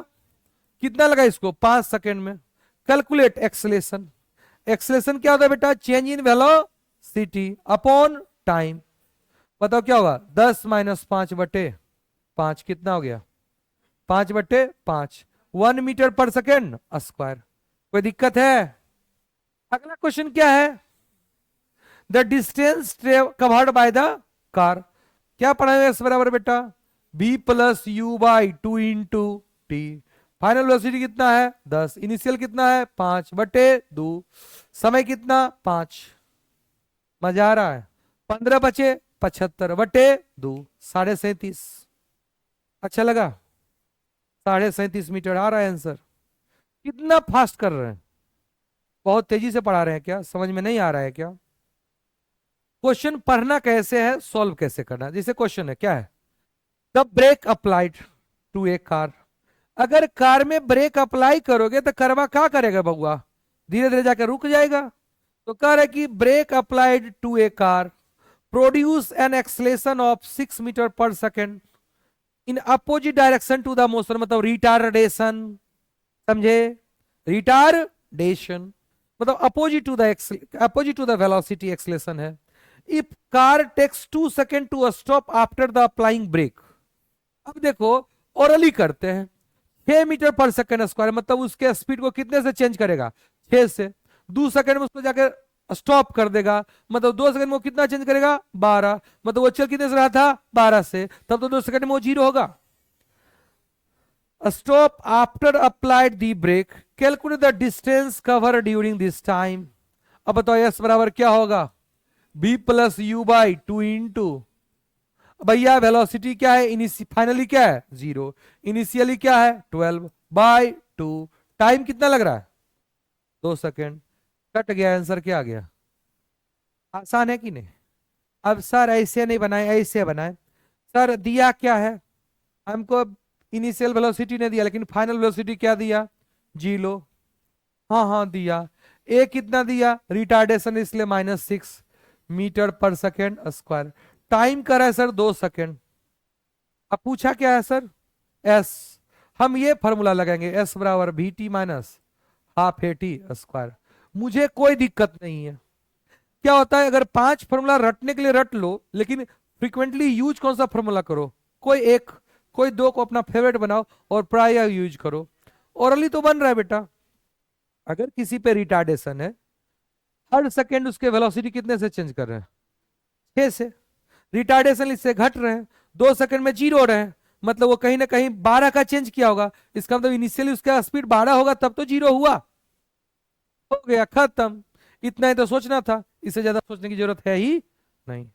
कितना लगा इसको? 5 सेकंड में। Calculate acceleration. एक्सलेशन क्या होता है बेटा? Change in velocity upon time. बताओ क्या होगा? 10 - 5/5 कितना हो गया? 5/5 1 मीटर पर सेकेंड स्क्वायर। कोई दिक्कत है? अगला क्वेश्चन क्या है? The distance covered by the car. क्या पढ़ाएंगे? एस बराबर बेटा b plus u by 2 × t। Final velocity कितना है? 10। इनिशियल कितना है? 5/2। समय कितना? 5। मजा आ रहा है? 15 बचे 75/2 37.5। अच्छा लगा? 37.5 मीटर आ रहा है आंसर। कितना फास्ट कर रहे हैं? बहुत तेजी से पढ़ा रहे हैं क्या? समझ में नहीं आ रहा है क्या? क्वेश्चन पढ़ना कैसे है, सॉल्व कैसे करना है। जैसे क्वेश्चन है क्या है? The brake applied to a car. अगर कार में ब्रेक अप्लाई करोगे तो करवा क्या करेगा बउआ? धीरे धीरे जाकर रुक जाएगा। तो कह रहा है कि brake applied to a car produce an acceleration of 6 metre पर second in opposite direction to the motion, मतलब रिटार्डेशन। समझे? रिटार्डेशन मतलब opposite to the velocity acceleration है। If car takes 2 second to stop after the applying brake. अब देखो orally करते हैं। 6 metre पर सेकेंड स्क्वायर मतलब उसके स्पीड को कितने से चेंज करेगा? 6 से। 2 सेकेंड में उसको जाकर स्टॉप कर देगा, मतलब 2 सेकंड में वो कितना चेंज करेगा? 12। मतलब वो चल कितने से रहा था? 12 से। तब तो 2 सेकंड में वो 0 होगा। Stop after applied the brake, calculate the distance cover during this time. अब बताओ एस बराबर क्या होगा? b प्लस यू बाई 2 × भैया वेलोसिटी क्या है? फाइनली क्या है? 0। इनिशियली क्या है? 12/2। टाइम कितना लग रहा है? 2 सेकेंड। कट गया आंसर। क्या आ गया? आसान है कि नहीं? अब सर ऐसे नहीं बनाए, ऐसे बनाए। सर दिया क्या है हमको? इनिशियल वेलोसिटी ने दिया, लेकिन फाइनल वेलोसिटी क्या दिया? 0। हाँ हाँ दिया। ए कितना दिया? रिटार्डेशन इसलिए -6 मीटर पर सेकेंड स्क्वायर। टाइम कर रहा है सर 2 सेकेंड। अब पूछा क्या है सर? एस। हम ये फॉर्मूला लगाएंगे एस बराबर we T minus half A T square. मुझे कोई दिक्कत नहीं है। क्या होता है अगर 5 फॉर्मूला रटने के लिए रट लो, लेकिन फ्रीक्वेंटली यूज कौन सा फॉर्मूला करो, कोई एक, कोई दो को अपना फेवरेट बनाओ और प्राय यूज करो। ओरली तो बन रहा है बेटा। अगर किसी पे रिटार्डेशन है, हर सेकेंड उसके वेलोसिटी कितने से चेंज कर रहे हैं, 6 से। रिटार्डेशन इससे घट रहे हैं, 2 सेकंड में 0 हो रहे हैं, मतलब वो कहीं ना कहीं 12 का चेंज किया होगा। इसका मतलब इनिशियली उसका स्पीड 12 होगा तब तो 0 हुआ, हो गया खत्म। इतना ही तो सोचना था, इससे ज्यादा सोचने की जरूरत है ही नहीं।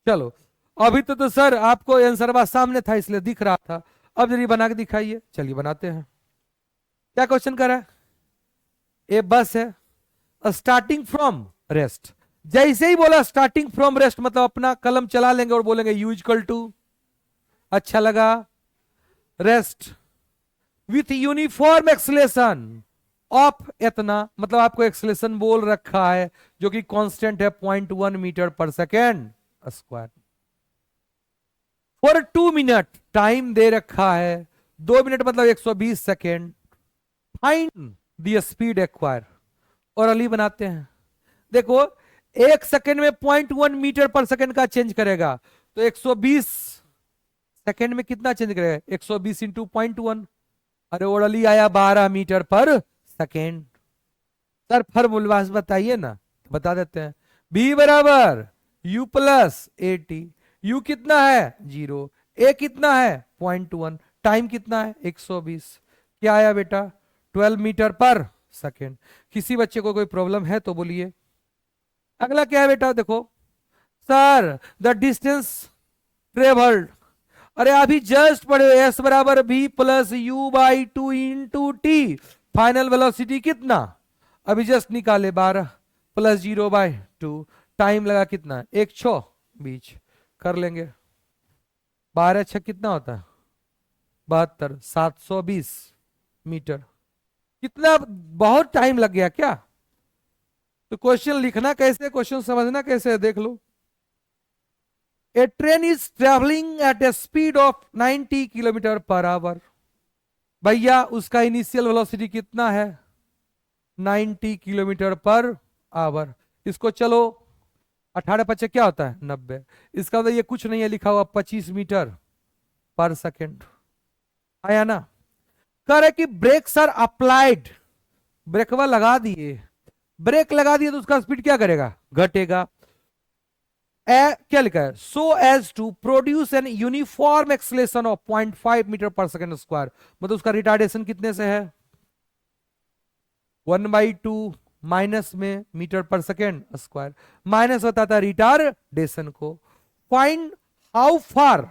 चलो अभी तो सर आपको आंसर सामने था इसलिए दिख रहा था, अब जरिए बना के दिखाइए। चलिए बनाते हैं। क्या क्वेश्चन कर रहा है, ए बस है स्टार्टिंग फ्रॉम रेस्ट। जैसे ही बोला स्टार्टिंग फ्रॉम रेस्ट, मतलब अपना कलम चला लेंगे और बोलेंगे यू इक्वल टू, अच्छा लगा, rest with uniform acceleration of इतना, मतलब आपको एक्सलेशन बोल रखा है जो कि कांस्टेंट है 0.1 मीटर पर second square. For 2 minute time दे रखा है, 2 मिनट मतलब 120 second. Find the speed acquired. और अली बनाते हैं। देखो 1 सेकेंड में 0.1 मीटर पर सेकेंड का चेंज करेगा, तो 120 सेकेंड में कितना चेंज करेगा, 120 इंटू 0.1। अरे ओरली आया 12 मीटर पर सेकेंड। सर फॉर्मूला बताइए ना, बता देते हैं। बी बराबर u plus A T. You कितना है 0, ए कितना है 0.1, टाइम कितना है 120। क्या आया बेटा 12 मीटर पर सेकेंड। किसी बच्चे को कोई प्रॉब्लम है तो बोलिए। अगला क्या है बेटा, देखो सर द डिस्टेंस ट्रेवल्ड। अरे अभी जस्ट पढ़े एस बराबर भी plus u by 2 into T. Final velocity कितना, अभी जस्ट निकाले 12 प्लस 0/2। टाइम लगा कितना 1 बीच कर लेंगे। 12 6 कितना होता है 72, 720 मीटर। कितना बहुत टाइम लग गया क्या। तो क्वेश्चन लिखना कैसे, क्वेश्चन समझना कैसे है, देख लो। A train is travelling at a speed of 90 kilometre पर आवर। भैया उसका इनिशियल वेलोसिटी कितना है 90 किलोमीटर पर आवर। इसको चलो 18 पच्चे क्या होता है 90। इसका मतलब ये कुछ नहीं है लिखा हुआ 25 मीटर पर सेकेंड। आया ना। कह रहे कि ब्रेक्स आर अप्लाइड, ब्रेकवा लगा दिए, ब्रेक लगा दिए तो उसका स्पीड क्या करेगा घटेगा। क्या लिखा है, so as to produce an uniform acceleration of 0.5 metre पर सेकेंड स्क्वायर। मतलब उसका रिटार्डेशन कितने से है 1/2 माइनस में मीटर पर सेकेंड स्क्वायर। माइनस बताता है रिटार्डेशन को। Find how far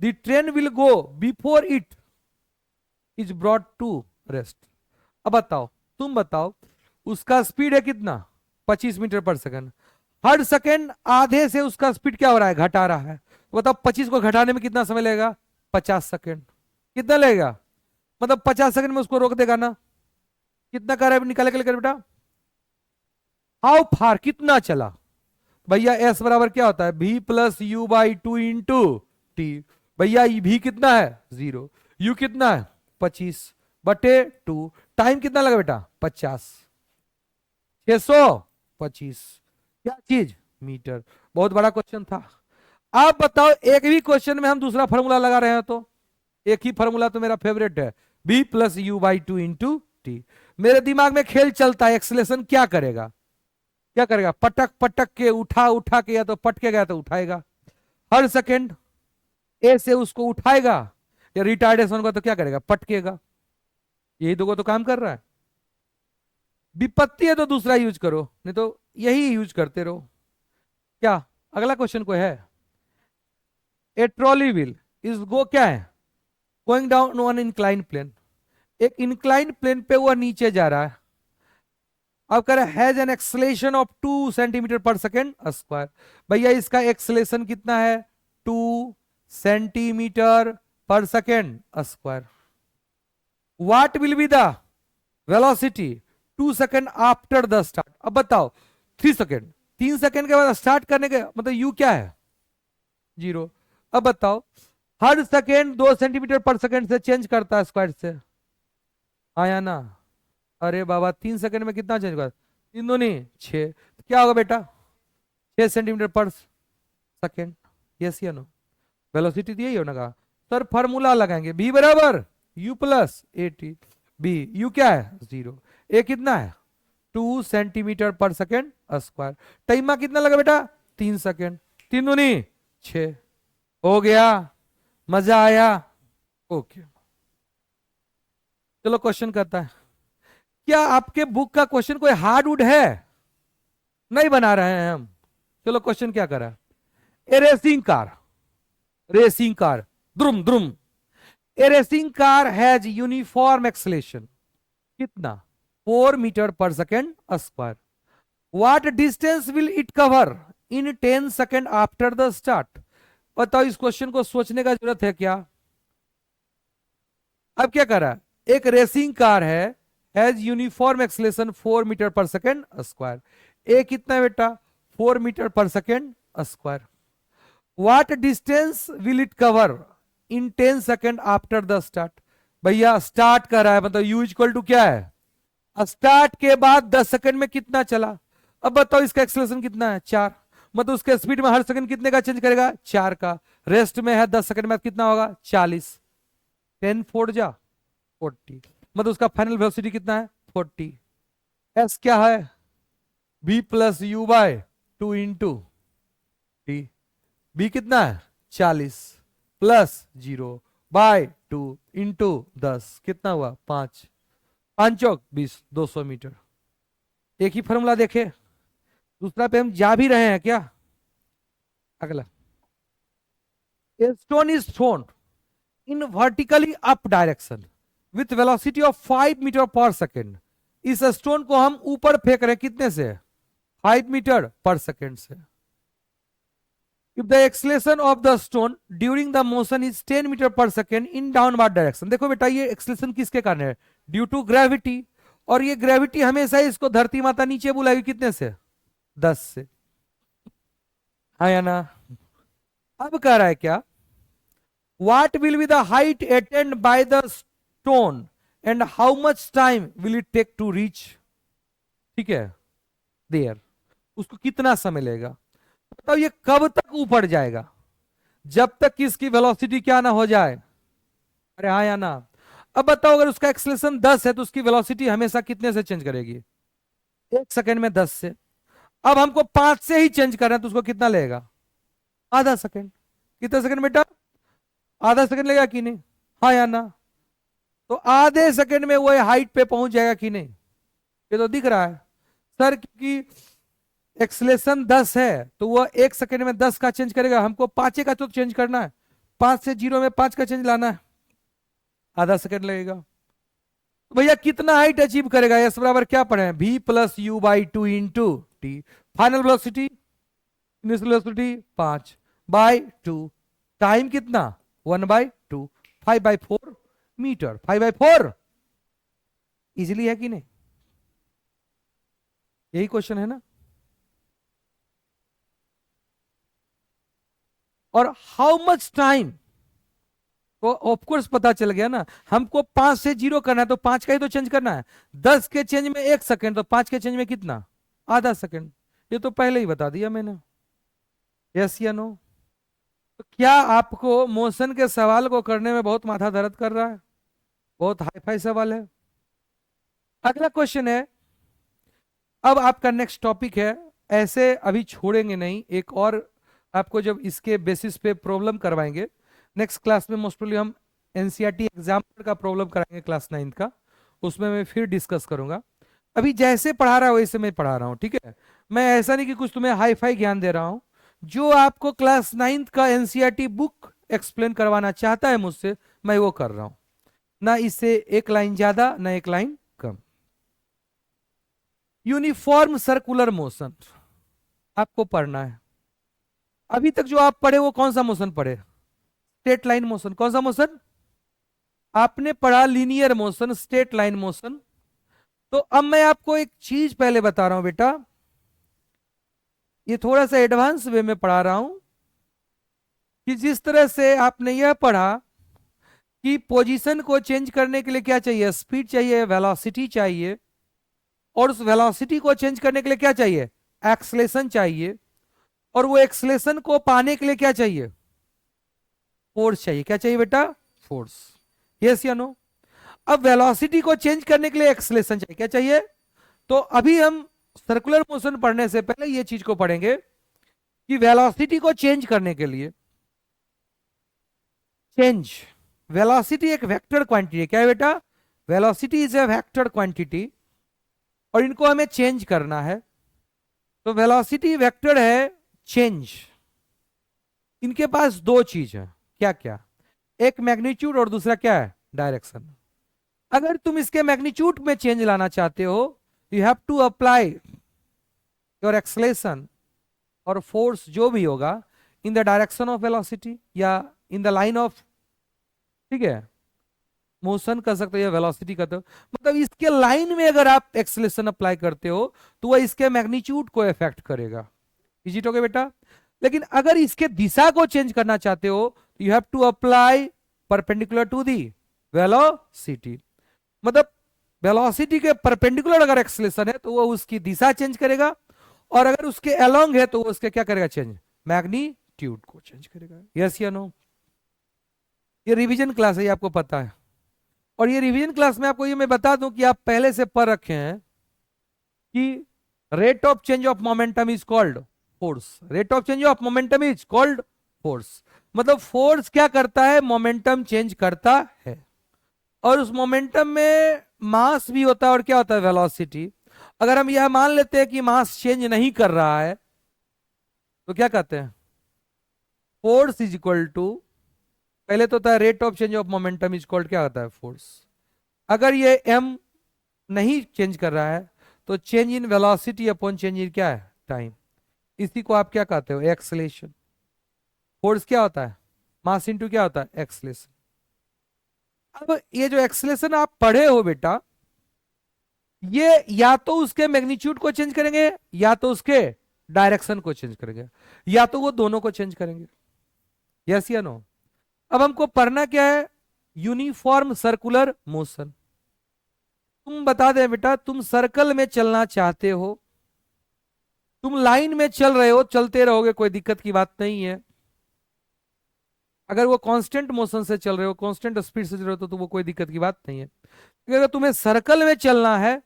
the train will go before it is brought to rest. अब बताओ, तुम बताओ उसका स्पीड है कितना 25 मीटर पर सेकेंड। हर सेकेंड आधे से उसका स्पीड क्या हो रहा है घटा रहा है। बताओ 25 को घटाने में कितना समय लगेगा 50 सेकेंड। कितना लगेगा, मतलब 50 सेकेंड में उसको रोक देगा ना। कितना कर रहा है निकाले के लिए बेटा, हाउ फार कितना चला। भैया एस बराबर क्या होता है भी plus u by 2 into T. भैया भी कितना है 0, यू कितना है 25/2। टाइम कितना लगा बेटा 50, 625 क्या चीज मीटर। बहुत बड़ा क्वेश्चन था। आप बताओ एक भी क्वेश्चन में हम दूसरा फॉर्मूला लगा रहे हैं, तो एक ही फॉर्मूला तो मेरा फेवरेट है v plus u by 2 into t. मेरे दिमाग में खेल चलता है एक्सलेशन क्या करेगा, क्या करेगा पटक पटक के उठा उठा के, या तो पटके गया तो उठाएगा हर सेकेंड, ए से उसको उठाएगा, या रिटार्डेशन होगा तो क्या करेगा पटकेगा। यही दो को तो काम कर रहा है। विपत्ति है तो दूसरा यूज करो, नहीं तो यही यूज करते रहो। क्या अगला क्वेश्चन को है, a trolley wheel is go क्या है going down on incline plane. एक इंक्लाइन प्लेन पे वो नीचे जा रहा है। अब कह रहा है has an acceleration of 2 centimetre per second square. भैया इसका एक्सलेशन कितना है 2 centimetre per second square. What will be the velocity 2 second after the start. अब बताओ 3 सेकेंड, 3 सेकेंड के बाद स्टार्ट करने के मतलब यू क्या है 0। अब बताओ हर सेकेंड 2 सेंटीमीटर पर सेकेंड से चेंज करता है स्क्वायर से, आया ना। अरे बाबा 3 सेकेंड में कितना चेंज कर, तीन दो नहीं छः, क्या होगा बेटा 6 सेंटीमीटर पर सेकेंड। यस या नो, वेलोसिटी यही होना का। सर फार्मूला लगाएंगे बी बराबर यू प्लस ए टी। बी यू क्या है 0, ए कितना है 2 centimetre per second square. Time कितना लगा बेटा 3 सेकेंड, तीन दूनी 6, हो गया, मजा आया। ओके चलो क्वेश्चन करता है। क्या आपके बुक का क्वेश्चन कोई हार्ड वुड है, नहीं बना रहे हैं हम। चलो क्वेश्चन क्या करा, a racing car, racing car द्रुम द्रुम, a racing car has uniform acceleration कितना 4 मीटर पर second square. What distance will it cover in 10 second after the start. बताओ इस क्वेश्चन को सोचने का जरूरत है क्या। अब क्या कर रहा है, एक रेसिंग कार है, हैज यूनिफॉर्म एक्सलेशन 4 मीटर पर सेकेंड स्क्वायर। ए कितना है बेटा 4 मीटर पर second square. What distance will it cover in 10 second after the start. भैया स्टार्ट कर रहा है मतलब यू इक्वल टू क्या है, स्टार्ट के बाद 10 सेकेंड में कितना चला। अब बताओ इसका एक्सेलरेशन कितना है 4, मतलब उसके स्पीड में हर सेकंड कितने का चेंज करेगा 4 का। रेस्ट में है 10 सेकंड में कितना होगा 40, 10 4 जा 40, मतलब उसका फाइनल वेलोसिटी कितना है 40। एस क्या है v plus u by 2 × t. V कितना है 40 प्लस 0/2 × 10 कितना हुआ 5, 5 चौक 20, 200 मीटर। एक ही फॉर्मूला देखे, दूसरा पे हम जा भी रहे हैं क्या। अगला, a stone is thrown in vertically up direction with velocity of 5 metre पर सेकेंड। इस स्टोन को हम ऊपर फेंक रहे हैं कितने से 5 मीटर पर सेकेंड से। If the acceleration of the stone during the motion is 10 metre पर सेकेंड in downward direction। देखो बेटा ये एक्सलेशन किसके कारण है, ड्यू टू ग्रेविटी, और ये ग्रेविटी हमेशा इसको धरती माता नीचे बुलाएगी कितने से 10 से, हाँ या ना। अब कह रहा है क्या, what will be the height attained by the stone and how much time will it take to reach। ठीक है there, उसको कितना समय लेगा। बताओ ये कब तक ऊपर जाएगा, जब तक कि इसकी वेलोसिटी क्या ना हो जाए, अरे हाँ या ना। अब बताओ अगर उसका एक्सेलरेशन 10 है तो उसकी वेलोसिटी हमेशा कितने से चेंज करेगी 1 सेकेंड में 10 से। अब हमको 5 से ही चेंज करना है तो उसको कितना लगेगा आधा सेकेंड। कितना सेकेंड बेटा आधा सेकेंड लगेगा कि नहीं, हाँ या ना। तो आधे सेकेंड में वो हाइट पे पहुंच जाएगा कि नहीं, ये तो दिख रहा है सर, क्योंकि एक्सलेशन 10 है तो वो 1 सेकेंड में 10 का चेंज करेगा, हमको 5 का तो चेंज करना है, 5 से 0 में 5 का चेंज लाना है, आधा सेकेंड लगेगा। तो भैया कितना हाइट अचीव करेगा, एस बराबर क्या पढ़े हैं v plus u by 2 × T. Final velocity initial velocity 5/2, time कितना 1/2, 5/4 मीटर, 5/4। इजिली है कि नहीं, यही क्वेश्चन है ना। और हाउ मच टाइम, तो ऑफकोर्स पता चल गया ना, हमको 5 से 0 करना है तो 5 का ही तो चेंज करना है। 10 के चेंज में 1 सेकेंड, तो 5 के चेंज में कितना आधा सेकेंड, ये तो पहले ही बता दिया मैंने। यस या नो। तो क्या आपको मोशन के सवाल को करने में बहुत माथा दर्द कर रहा है, बहुत हाई फाई सवाल है। अगला क्वेश्चन है, अब आपका नेक्स्ट टॉपिक है, ऐसे अभी छोड़ेंगे नहीं, एक और आपको जब इसके बेसिस पे प्रॉब्लम करवाएंगे नेक्स्ट क्लास में, मोस्ट प्रोबेबली हम एनसीईआरटी एग्जाम का प्रॉब्लम कराएंगे क्लास 9 का, उसमें मैं फिर डिस्कस करूंगा। अभी जैसे पढ़ा रहा हूं वैसे मैं पढ़ा रहा हूं, ठीक है। मैं ऐसा नहीं कि कुछ तुम्हें हाई फाई ज्ञान दे रहा हूं, जो आपको क्लास 9 का एनसीईआरटी बुक एक्सप्लेन करवाना चाहता है मुझसे, मैं वो कर रहा हूं, ना इससे एक लाइन ज्यादा ना एक लाइन कम। यूनिफॉर्म सर्कुलर मोशन आपको पढ़ना है। अभी तक जो आप पढ़े वो कौन सा मोशन पढ़े, स्ट्रेट लाइन मोशन। कौन सा मोशन आपने पढ़ा, linear motion, straight line motion. तो अब मैं आपको एक चीज पहले बता रहा हूं बेटा, ये थोड़ा सा एडवांस वे में पढ़ा रहा हूं, कि जिस तरह से आपने यह पढ़ा कि पोजीशन को चेंज करने के लिए क्या चाहिए, स्पीड चाहिए, वेलोसिटी चाहिए, और उस वेलोसिटी को चेंज करने के लिए क्या चाहिए, एक्सलेशन चाहिए, और वो एक्सलेशन को पाने के लिए क्या चाहिए, फोर्स चाहिए। क्या चाहिए बेटा, फोर्स। यस या नो। अब वेलोसिटी को चेंज करने के लिए एक्सलेशन चाहिए, क्या चाहिए। तो अभी हम सर्कुलर मोशन पढ़ने से पहले ये चीज को पढ़ेंगे कि वेलोसिटी को चेंज करने के लिए, चेंज, वेलोसिटी एक वेक्टर क्वांटिटी है। क्या है बेटा, velocity is a vector quantity, और इनको हमें चेंज करना है। तो वेलोसिटी वेक्टर है, चेंज। इनके पास दो चीज है, क्या क्या, एक मैग्नीट्यूड और दूसरा क्या है, डायरेक्शन। अगर तुम इसके मैग्नीट्यूड में चेंज लाना चाहते हो, you have to apply your acceleration और फोर्स जो भी होगा in the direction of velocity या इन द लाइन ऑफ, ठीक है, मोशन कर सकते हो या वेलोसिटी करते हो। मतलब इसके लाइन में अगर आप एक्सलेशन अप्लाई करते हो तो वह इसके मैग्नीट्यूड को इफेक्ट करेगा। इज इट ओके बेटा। लेकिन अगर इसके दिशा को चेंज करना चाहते हो, you have to apply perpendicular to the velocity. मतलब वेलोसिटी के परपेंडिकुलर अगर एक्सलेशन है तो वो उसकी दिशा चेंज करेगा, और अगर उसके अलोंग है तो वो उसके क्या करेगा, चेंज, मैग्नीट्यूड को चेंज करेगा। यस या नो। ये रिवीजन क्लास है, ये आपको पता है। और ये रिवीजन क्लास में आपको ये मैं बता दूं कि आप पहले से पढ़ रखे हैं कि rate of change of momentum is called force. Rate of change of momentum is called force. मतलब फोर्स क्या करता है, मोमेंटम चेंज करता है, और उस मोमेंटम में मास भी होता है और क्या होता है, वेलोसिटी। अगर हम यह मान लेते हैं कि मास चेंज नहीं कर रहा है तो क्या कहते हैं, फोर्स इज इक्वल टू, पहले तो होता है rate of change of momentum is called क्या होता है, फोर्स। अगर ये m नहीं चेंज कर रहा है तो change in velocity upon change इन क्या है, टाइम। इसी को आप क्या कहते हो, एक्सलेशन। फोर्स क्या होता है, मास इनटू क्या होता है, एक्सलेशन। अब ये जो एक्सलेशन आप पढ़े हो बेटा, ये या तो उसके मैग्नीट्यूड को चेंज करेंगे या तो उसके डायरेक्शन को चेंज करेंगे, या तो वो दोनों को चेंज करेंगे। यस या नो। अब हमको पढ़ना क्या है, यूनिफॉर्म सर्कुलर मोशन। तुम बता दे बेटा, तुम सर्कल में चलना चाहते हो, तुम लाइन में चल रहे हो, चलते रहोगे, कोई दिक्कत की बात नहीं है। अगर वो कांस्टेंट मोशन से चल रहे हो, कांस्टेंट स्पीड से चल रहे हो तो वो कोई दिक्कत की बात नहीं है। अगर तुम्हें सर्कल में चलना है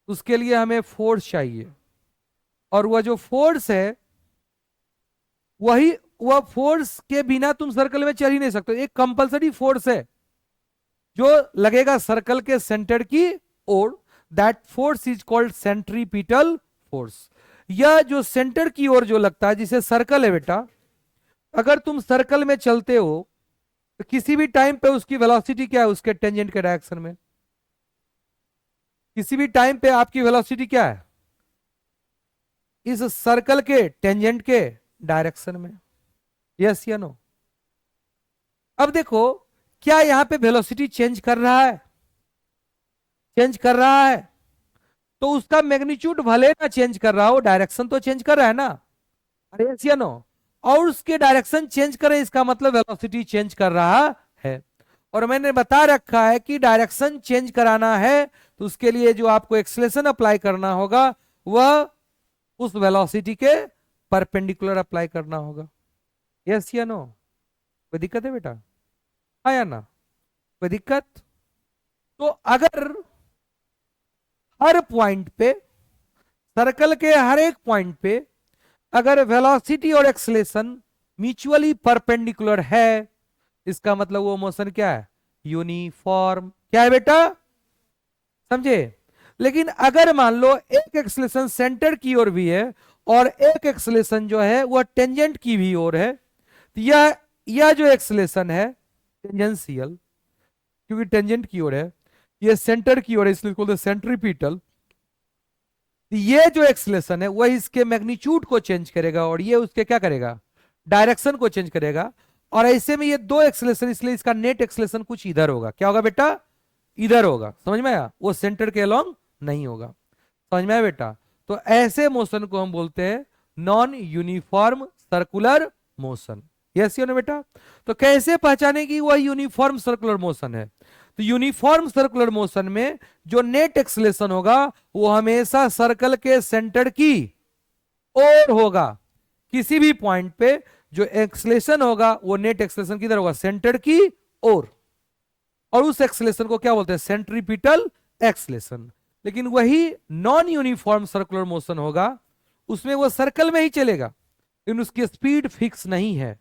उसके लिए हमें फोर्स चाहिए, और वह जो फोर्स है वही, वह फोर्स के बिना तुम सर्कल में चल ही नहीं सकते। एक कंपलसरी फोर्स है जो लगेगा सर्कल के सेंटर की ओर, that force is called centripetal force. यह जो सेंटर की ओर जो लगता है, जिसे सर्कल है बेटा, अगर तुम सर्कल में चलते हो तो किसी भी टाइम पे उसकी वेलोसिटी क्या है, उसके टेंजेंट के डायरेक्शन में। किसी भी टाइम पे आपकी वेलोसिटी क्या है, इस सर्कल के टेंजेंट के डायरेक्शन में। यस या नो। अब देखो, क्या यहां पे वेलोसिटी चेंज कर रहा है, चेंज कर रहा है, तो उसका मैग्नीट्यूड भले ना चेंज कर रहा हो, डायरेक्शन तो चेंज कर रहा है ना। अरे यस या नो। और उसके डायरेक्शन चेंज करे, इसका मतलब वेलोसिटी चेंज कर रहा है। और मैंने बता रखा है कि डायरेक्शन चेंज कराना है तो उसके लिए जो आपको एक्सलेशन अप्लाई करना होगा वह उस वेलोसिटी के परपेंडिकुलर अप्लाई करना होगा। यस या नो। कोई दिक्कत है बेटा, हाँ या ना, कोई दिक्कत। तो अगर हर पॉइंट पे, सर्कल के हर एक पॉइंट पे अगर वेलोसिटी और एक्सलेशन म्यूचुअली परपेंडिकुलर है, इसका मतलब वो मोशन क्या है, यूनिफॉर्म। क्या है बेटा, समझे। लेकिन अगर मान लो एक एक्सलेशन सेंटर की ओर भी है और एक एक्सलेशन जो है वह टेंजेंट की भी ओर है, तो यह जो एक्सलेशन है टेंजेंशियल, क्योंकि टेंजेंट की ओर है, ये सेंटर की ओर है, इसलिए बोलते हैं सेंट्रीपिटल। ये जो एक्सलेशन है वह इसके मैग्नीट्यूड को चेंज करेगा और ये उसके क्या करेगा, डायरेक्शन को चेंज करेगा। और ऐसे में ये दो एक्सलेशन, इसलिए इसका नेट एक्सलेशन कुछ इधर होगा। क्या होगा बेटा, इधर होगा। समझ में आया, वो सेंटर के अलोंग नहीं होगा। समझ में आया बेटा। तो ऐसे मोशन को हम बोलते हैं non uniform circular motion. Yes या नो बेटा? तो कैसे पहचाने कि वह यूनिफॉर्म सर्कुलर मोशन है? तो यूनिफॉर्म सर्कुलर मोशन में जो नेट एक्सलेशन होगा वो हमेशा सर्कल के सेंटर की ओर होगा। किसी भी पॉइंट पे जो एक्सलेशन होगा वो नेट एक्सलेशन किधर होगा? सेंटर की ओर। और उस एक्सलेशन को क्या बोलते हैं? Centripetal acceleration. लेकिन वही नॉन यूनिफॉर्म सर्कुलर मोशन होगा, उसमें वो सर्कल में ही चलेगा लेकिन उसकी स्पीड फिक्स नहीं है।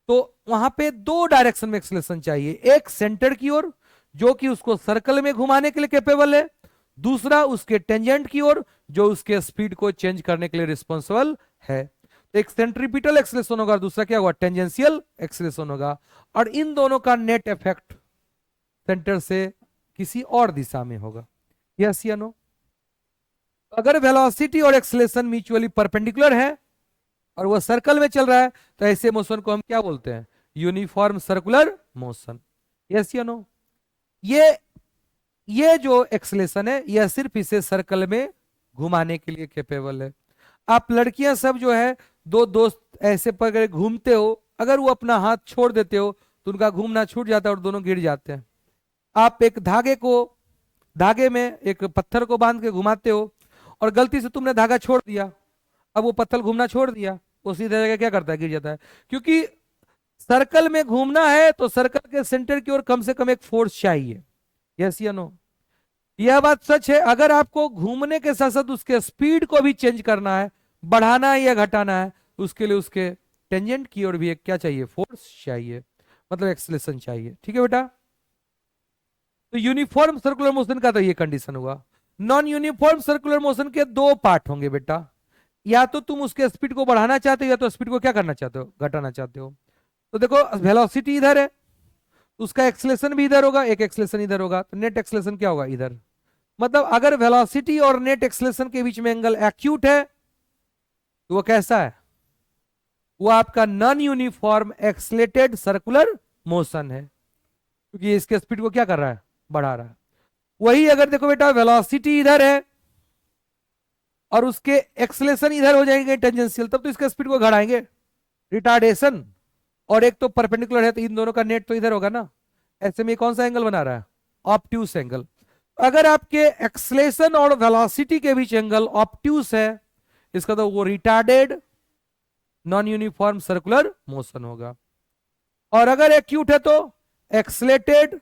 तो वहां पे दो डायरेक्शन में एक्सलेशन चाहिए, एक सेंटर की ओर जो कि उसको सर्कल में घुमाने के लिए कैपेबल है, दूसरा उसके टेंजेंट की ओर जो उसके स्पीड को चेंज करने के लिए रिस्पॉन्सिबल है। तो एक सेंट्रीपिटल एक्सलेशन होगा और दूसरा क्या होगा? टेंजेंशियल एक्सलेशन होगा। और इन दोनों का नेट इफेक्ट सेंटर से किसी और दिशा में होगा। यस या नो? अगर वेलोसिटी और एक्सलेशन म्यूचुअली परपेंडिकुलर है और वो सर्कल में चल रहा है तो ऐसे मोशन को हम क्या बोलते हैं? Uniform circular motion. यस या नो? ये जो एक्सलेशन है यह सिर्फ इसे सर्कल में घुमाने के लिए कैपेबल है। आप लड़कियां सब जो है, दो दोस्त ऐसे पकड़े घूमते हो, अगर वो अपना हाथ छोड़ देते हो तो उनका घूमना छूट जाता है और दोनों गिर जाते हैं। आप एक धागे में एक पत्थर को बांध के घुमाते हो और गलती से तुमने धागा छोड़ दिया, अब वो पत्थर घूमना छोड़ दिया, वो सीधे जगह क्या करता है? गिर जाता है। क्योंकि सर्कल में घूमना है तो सर्कल के सेंटर की ओर कम से कम एक फोर्स चाहिए। यस या नो? यह बात सच है। अगर आपको घूमने के साथ साथ उसके स्पीड को भी चेंज करना है, बढ़ाना है या घटाना है, तो उसके लिए उसके टेंजेंट की ओर भी एक क्या चाहिए? फोर्स चाहिए, मतलब एक्सलेशन चाहिए। ठीक है बेटा? तो यूनिफॉर्म सर्कुलर मोशन का तो ये कंडीशन हुआ। नॉन यूनिफॉर्म सर्कुलर मोशन के दो पार्ट होंगे बेटा, या तो तुम उसके स्पीड को बढ़ाना चाहते हो या तो स्पीड को क्या करना चाहते हो? घटाना चाहते हो। तो देखो वेलोसिटी इधर है, उसका एक्सलेशन भी इधर होगा, एक एक्सलेशन इधर होगा, तो नेट एक्सलेशन क्या होगा? इधर। मतलब अगर वेलोसिटी और नेट एक्सलेशन के बीच में एंगल एक्यूट है तो वो कैसा है? वो आपका non uniform accelerated circular motion है, क्योंकि इसके स्पीड को क्या कर रहा है? बढ़ा रहा है। वही अगर देखो बेटा वेलोसिटी इधर है और उसके एक्सलेशन इधर हो जाएंगे टेंजेंशियल, तब तो इसके स्पीड को घटाएंगे, रिटार्डेशन। और एक तो परपेंडिकुलर है तो इन दोनों का नेट तो इधर होगा ना। ऐसे में कौन सा एंगल बना रहा है? Obtuse angle. अगर आपके एक्सलेशन और वेलोसिटी के बीच एंगल ऑब्ट्यूस है, इसका तो वो retarded non uniform circular motion होगा। और अगर एक्यूट है तो accelerated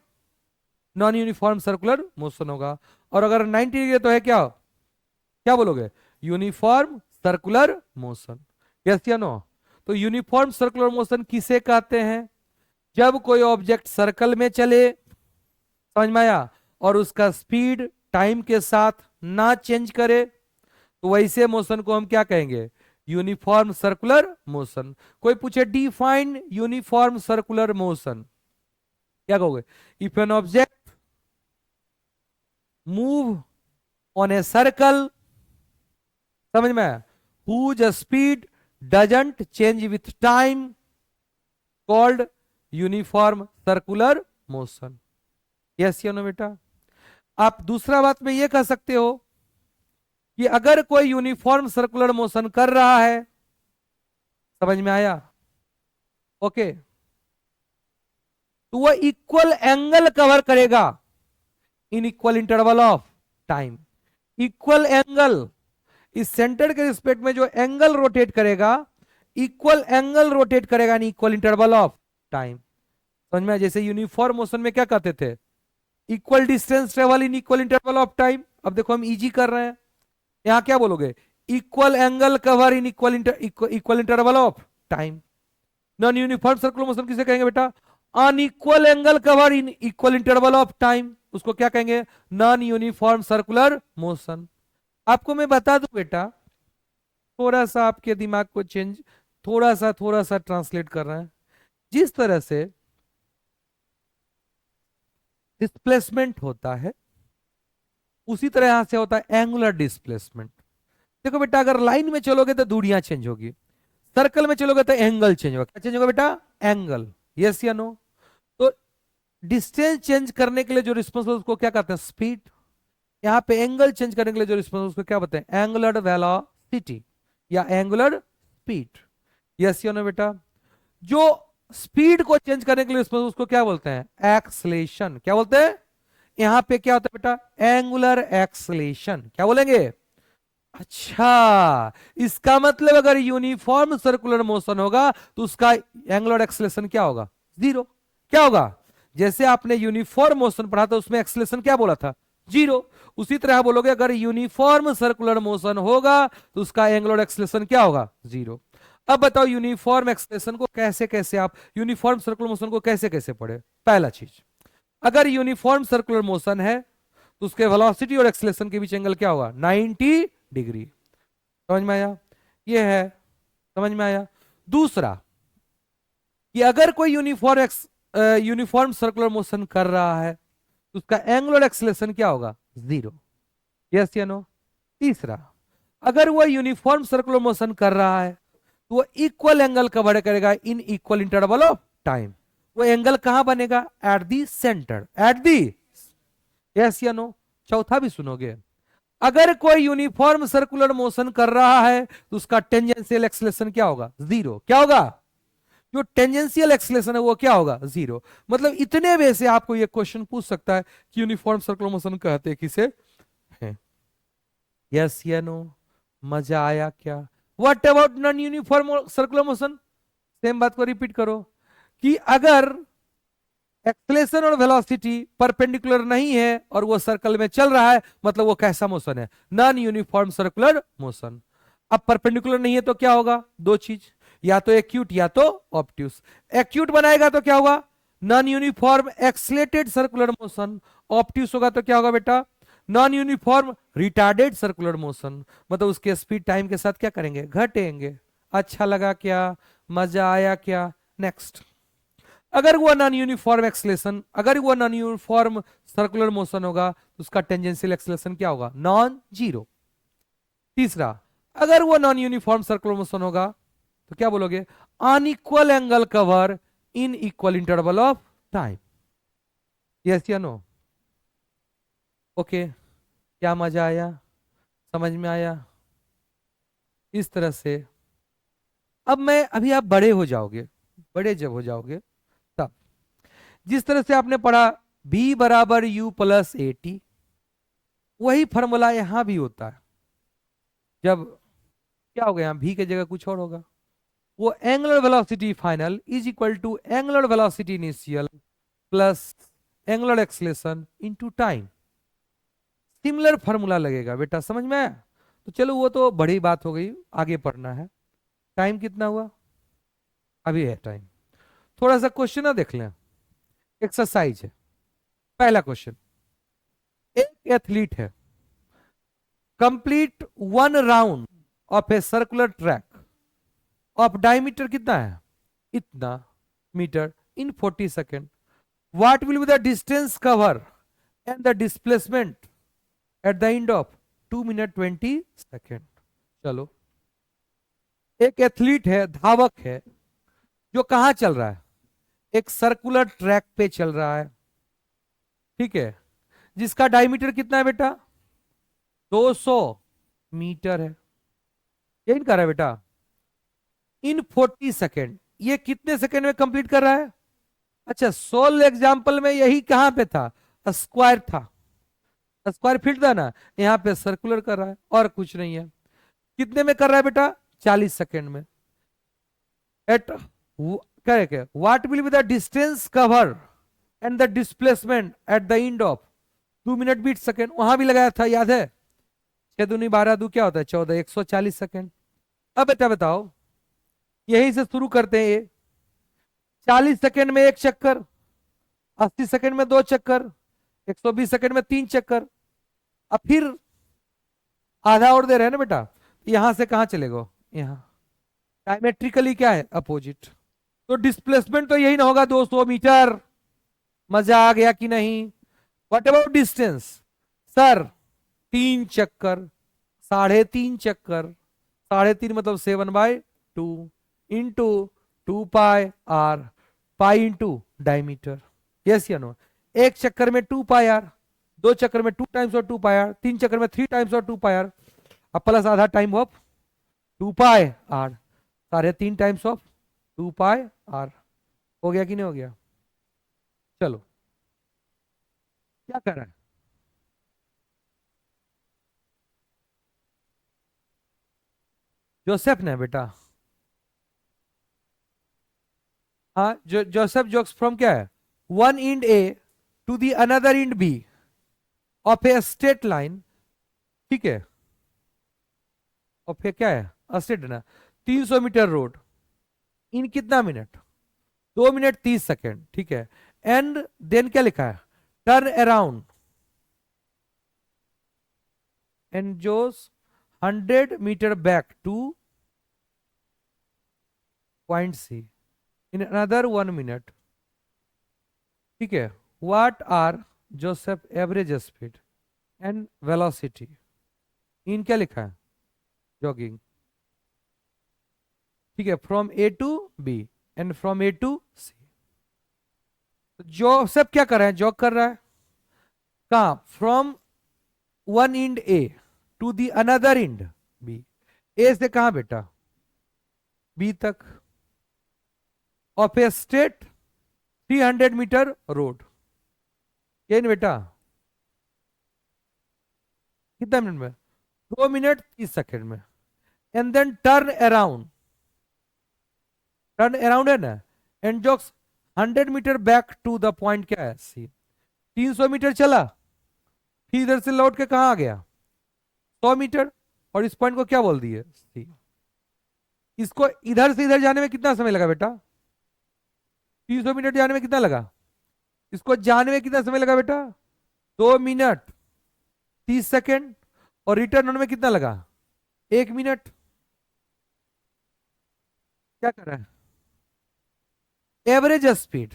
non uniform circular motion होगा। और अगर 90 डिग्री तो है क्या? क्या बोलोगे? Uniform circular motion. यस या नो? तो यूनिफॉर्म सर्कुलर मोशन किसे कहते हैं? जब कोई ऑब्जेक्ट सर्कल में चले, समझ में आया, और उसका स्पीड टाइम के साथ ना चेंज करे, तो वैसे मोशन को हम क्या कहेंगे? Uniform circular motion. कोई पूछे डिफाइन यूनिफॉर्म सर्कुलर मोशन, क्या कहोगे? If an object move on a circle, समझ में आया, whose speed doesn't change with time, called uniform circular motion. Yes या नो बेटा? आप दूसरा बात में यह कह सकते हो कि अगर कोई यूनिफॉर्म सर्कुलर मोशन कर रहा है, समझ में आया? ओके, तो वह इक्वल एंगल कवर करेगा in equal interval of time. Equal angle, इस सेंटर के रिस्पेक्ट में जो एंगल रोटेट करेगा, इक्वल एंगल रोटेट करेगा in equal interval of time. समझ में? जैसे यूनिफॉर्म मोशन में क्या कहते थे? Equal distance travel in equal interval of time. अब देखो हम इजी कर रहे हैं, यहां क्या बोलोगे? Equal angle cover in equal interval of time. Non uniform circular motion किसे कहेंगे बेटा? Unequal angle cover in equal interval of time, उसको क्या कहेंगे? Non uniform circular motion. आपको मैं बता दूं बेटा, थोड़ा सा आपके दिमाग को चेंज, थोड़ा सा ट्रांसलेट कर रहे हैं। जिस तरह से डिस्प्लेसमेंट होता है उसी तरह यहां से होता है एंगुलर डिस्प्लेसमेंट। देखो बेटा, अगर लाइन में चलोगे तो दूरियां चेंज होगी, सर्कल में चलोगे तो एंगल चेंज होगा। क्या चेंज होगा बेटा? एंगल। यस या नो? तो डिस्टेंस चेंज करने के लिए जो रिस्पॉन्सिबल उसको क्या कहते हैं? स्पीड। यहां पे एंगल चेंज करने के लिए जो रिस्पॉन्सिबल उसको क्या बताएं? एंगुलर वेलोसिटी या एंगुलर स्पीड। यस या नो बेटा? जो स्पीड को चेंज करने के लिए उसको क्या बोलते हैं, एक्सलेशन। क्या बोलते हैं, यहां पे क्या होता है बेटा, एंगुलर एक्सलेशन। क्या बोलेंगे, अच्छा, इसका मतलब अगर यूनिफॉर्म सर्कुलर मोशन होगा तो उसका एंगुलर एक्सलेशन क्या होगा, जीरो। क्या होगा, जैसे आपने यूनिफॉर्म मोशन पढ़ा था उसमें एक्सलेशन क्या बोला था, जीरो। उसी तरह बोलोगे अगर यूनिफॉर्म सर्कुलर मोशन होगा तो उसका एंगुलर एक्सलेशन क्या होगा, जीरो। अब बताओ यूनिफॉर्म एक्सलेशन को कैसे कैसे आप यूनिफॉर्म सर्कुलर मोशन को कैसे कैसे पढ़े। पहला चीज, अगर यूनिफॉर्म सर्कुलर मोशन है तो उसके वेलोसिटी और एक्सलेशन के बीच एंगल क्या होगा, 90 डिग्री। समझ में आया, ये है, समझ में आया। दूसरा कि अगर कोई यूनिफॉर्म सर्कुलर मोशन कर रहा है तो उसका एंगुलर एक्सलेशन क्या होगा, जीरो। यस या नो। तीसरा, अगर वह यूनिफॉर्म सर्कुलर मोशन कर रहा है तो वो इक्वल एंगल कवर करेगा in equal interval of time. वो एंगल कहां बनेगा, at the centre, at the, yes या नो। चौथा भी सुनोगे, अगर कोई यूनिफॉर्म सर्कुलर मोशन कर रहा है तो उसका टेंजेंशियल एक्सलेशन क्या होगा, जीरो। क्या होगा, जो टेंजेंशियल एक्सलेशन है वो क्या होगा, जीरो। मतलब इतने वे से आपको ये क्वेश्चन पूछ सकता है कि यूनिफॉर्म सर्कुलर मोशन कहते किसे हैं। यस या नो, मजा आया क्या। What about non uniform circular motion, same बात को रिपीट करो कि अगर एक्सलेशन और वेलोसिटी परपेंडिकुलर नहीं है और वो सर्कल में चल रहा है मतलब वो कैसा मोशन है, नॉन यूनिफॉर्म सर्कुलर मोशन। अब परपेंडिकुलर नहीं है तो क्या होगा, दो चीज, या तो एक्यूट या तो ऑब्ट्यूस। एक्यूट बनाएगा तो क्या होगा, non uniform accelerated circular motion. Obtuse होगा तो क्या होगा बेटा, non uniform retarded circular motion. मतलब उसके स्पीड टाइम के साथ क्या करेंगे, घटेंगे। अच्छा लगा क्या, मजा आया क्या। नेक्स्ट, अगर वो नॉन यूनिफॉर्म एक्सलेशन, अगर वो नॉन यूनिफॉर्म सर्कुलर मोशन होगा तो उसका टेंजेंशियल एक्सलेशन क्या होगा, नॉन जीरो। तीसरा, अगर वो नॉन यूनिफॉर्म सर्कुलर मोशन होगा तो क्या बोलोगे, unequal angle cover in equal interval of time. Yes या नो। ओके, क्या मजा आया, समझ में आया। इस तरह से अब मैं अभी आप बड़े हो जाओगे, बड़े जब हो जाओगे तब जिस तरह से आपने पढ़ा b बराबर u प्लस ए टी, वही फॉर्मूला यहां भी होता है। जब क्या होगा, यहां v की जगह कुछ और होगा। वो angular velocity final is equal to angular velocity initial plus angular acceleration into time. Similar formula लगेगा बेटा, समझ में आया। तो चलो वो तो बड़ी बात हो गई, आगे पढ़ना है। टाइम कितना हुआ, अभी है टाइम। थोड़ा सा क्वेश्चन ना देख लें, एक्सरसाइज है। पहला क्वेश्चन, एक एथलीट है, complete one round of a circular track of diameter कितना है, इतना metre in 40 second. What will be the distance cover and the displacement at the end of 2 minute 20 second. चलो, एक एथलीट है, धावक है, जो कहां चल रहा है, एक सर्कुलर ट्रैक पे चल रहा है, ठीक है, जिसका डायमीटर कितना है बेटा, 200 मीटर है। यही कह रहा है बेटा, इन 40 सेकेंड। ये कितने सेकेंड में कंप्लीट कर रहा है, अच्छा 16 एग्जाम्पल में यही कहां पे था, स्क्वायर था, स्क्वायर फील्ड था ना, यहां पे सर्कुलर कर रहा है और कुछ नहीं है। कितने में कर रहा है बेटा, 40 सेकेंड में। एट क्या, what will be the distance cover and the displacement at the end of 2 minute 20 second. वहां भी लगाया था, याद है, 6 दूनी 12 दू क्या होता है 14, 140 सेकेंड। अब बेटा बताओ, यहीं से शुरू करते हैं। ये 40 सेकेंड में एक चक्कर, 80 सेकेंड में दो चक्कर, 120 सेकेंड में 3 चक्कर। अब फिर आधा और दे रहे हैं ना बेटा, यहां से कहां चलेगा, यहां डायमेट्रिकली क्या है, अपोजिट। तो डिस्प्लेसमेंट तो यही ना होगा, 200 मीटर। मजा आ गया कि नहीं। व्हाट अबाउट डिस्टेंस, सर 3 चक्कर, 3.5 चक्कर, 3.5 मतलब 7/2 into 2πr, pi into diameter. Yes या नो। एक चक्कर में 2πr, दो चक्कर में 2 टाइम्स ऑफ 2πr, 3 चक्कर में 3 टाइम्स ऑफ 2πr, अब प्लस आधा time of 2πr, 3.5 times of 2πr। हो गया कि नहीं हो गया? चलो, क्या कर रहा है? जोसेफ ने बेटा। हाँ, जोसेफ जोक्स फ्रॉम क्या है? One end A to the another end B of a straight line. ठीक है, और फिर क्या है? स्ट्रेट ना, 300 मीटर रोड इन कितना मिनट? 2 minute 30 second. ठीक है, एंड देन क्या लिखा है? टर्न अराउंड एंड जोस 100 metre back to point C in another 1 minute. ठीक है, what are Joseph average speed and velocity in क्या लिखा है? जॉगिंग। ठीक है, from A to B and from A to C. Joseph क्या कर रहे हैं? जॉग कर रहा है। कहा? From one end A to the another end B. A से कहा बेटा? बी तक of a straight 300 metre road. ये नहीं बेटा? कितना मिनट में? 2 मिनट 30 सेकेंड में। And then turn around, turn around है ना, and jogs 100 metre back to the point क्या है? सी। 300 मीटर चला, फिर इधर से लौट के कहा आ गया? 100 मीटर। और इस पॉइंट को क्या बोल दिए? सी। इसको इधर से इधर जाने में कितना समय लगा बेटा? 300 मीटर जाने में कितना लगा? इसको जाने में कितना समय लगा बेटा? 2 मिनट 30 सेकेंड। और रिटर्न होने में कितना लगा? 1 मिनट। क्या कर रहा है? Average speed.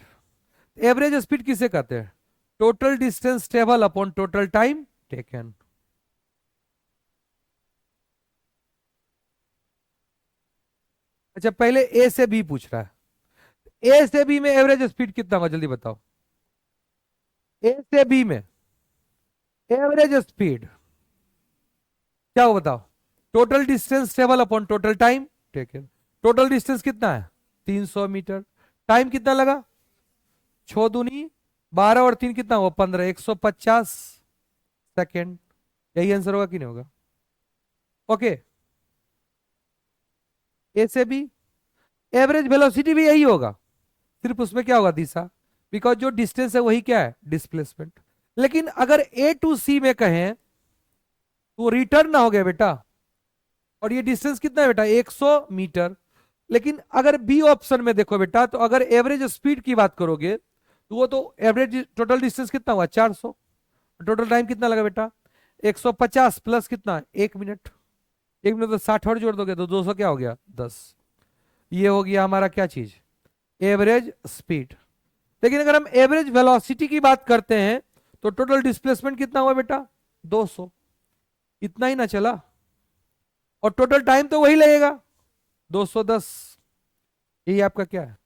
एवरेज स्पीड किसे कहते हैं? Total distance travel upon total time taken. अच्छा, पहले ए से बी पूछ रहा है। ए से बी में एवरेज स्पीड कितना होगा? जल्दी बताओ। ए से बी में एवरेज स्पीड क्या हो बताओ? Total distance travel upon total time taken. Total distance कितना है? 300 मीटर। टाइम कितना लगा? 6 दूनी 12 और 3 कितना हुआ? 15, 150 सेकेंड। यही आंसर होगा कि नहीं होगा? ओके, ए से बी एवरेज वेलोसिटी भी यही होगा, सिर्फ उसमें क्या होगा? दिशा। बिकॉज जो डिस्टेंस है वही क्या है? डिस्प्लेसमेंट। लेकिन अगर ए टू सी में कहें तो रिटर्न ना हो गया बेटा। और ये डिस्टेंस कितना है बेटा? 100 मीटर। लेकिन अगर बी ऑप्शन में देखो बेटा, तो अगर एवरेज स्पीड की बात करोगे तो वो तो एवरेज टोटल डिस्टेंस कितना हुआ? 400। टोटल टाइम कितना लगा बेटा? 150 प्लस कितना? 1 मिनट। 1 मिनट तो 60 और जोड़ दोगे तो 200 क्या हो गया? 10। ये हो गया हमारा क्या चीज? Average speed. लेकिन अगर हम एवरेज वेलोसिटी की बात करते हैं तो टोटल डिस्प्लेसमेंट कितना हुआ बेटा? 200। इतना ही ना चला, और टोटल टाइम तो वही लगेगा, 210। यही आपका क्या है?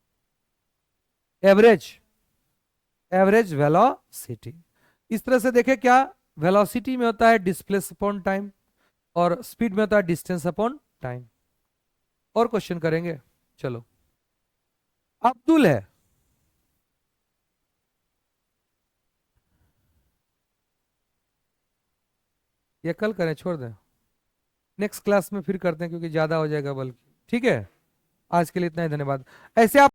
Average, average velocity. इस तरह से देखें क्या? वेलोसिटी में होता है डिस्प्लेस अपॉन टाइम, और स्पीड में होता है डिस्टेंस अपॉन टाइम। और क्वेश्चन करेंगे, चलो। अब्दुल है, ये कल करें, छोड़ दें, नेक्स्ट क्लास में फिर करते हैं क्योंकि ज्यादा हो जाएगा बल्कि। ठीक है, आज के लिए इतना ही, धन्यवाद। ऐसे आप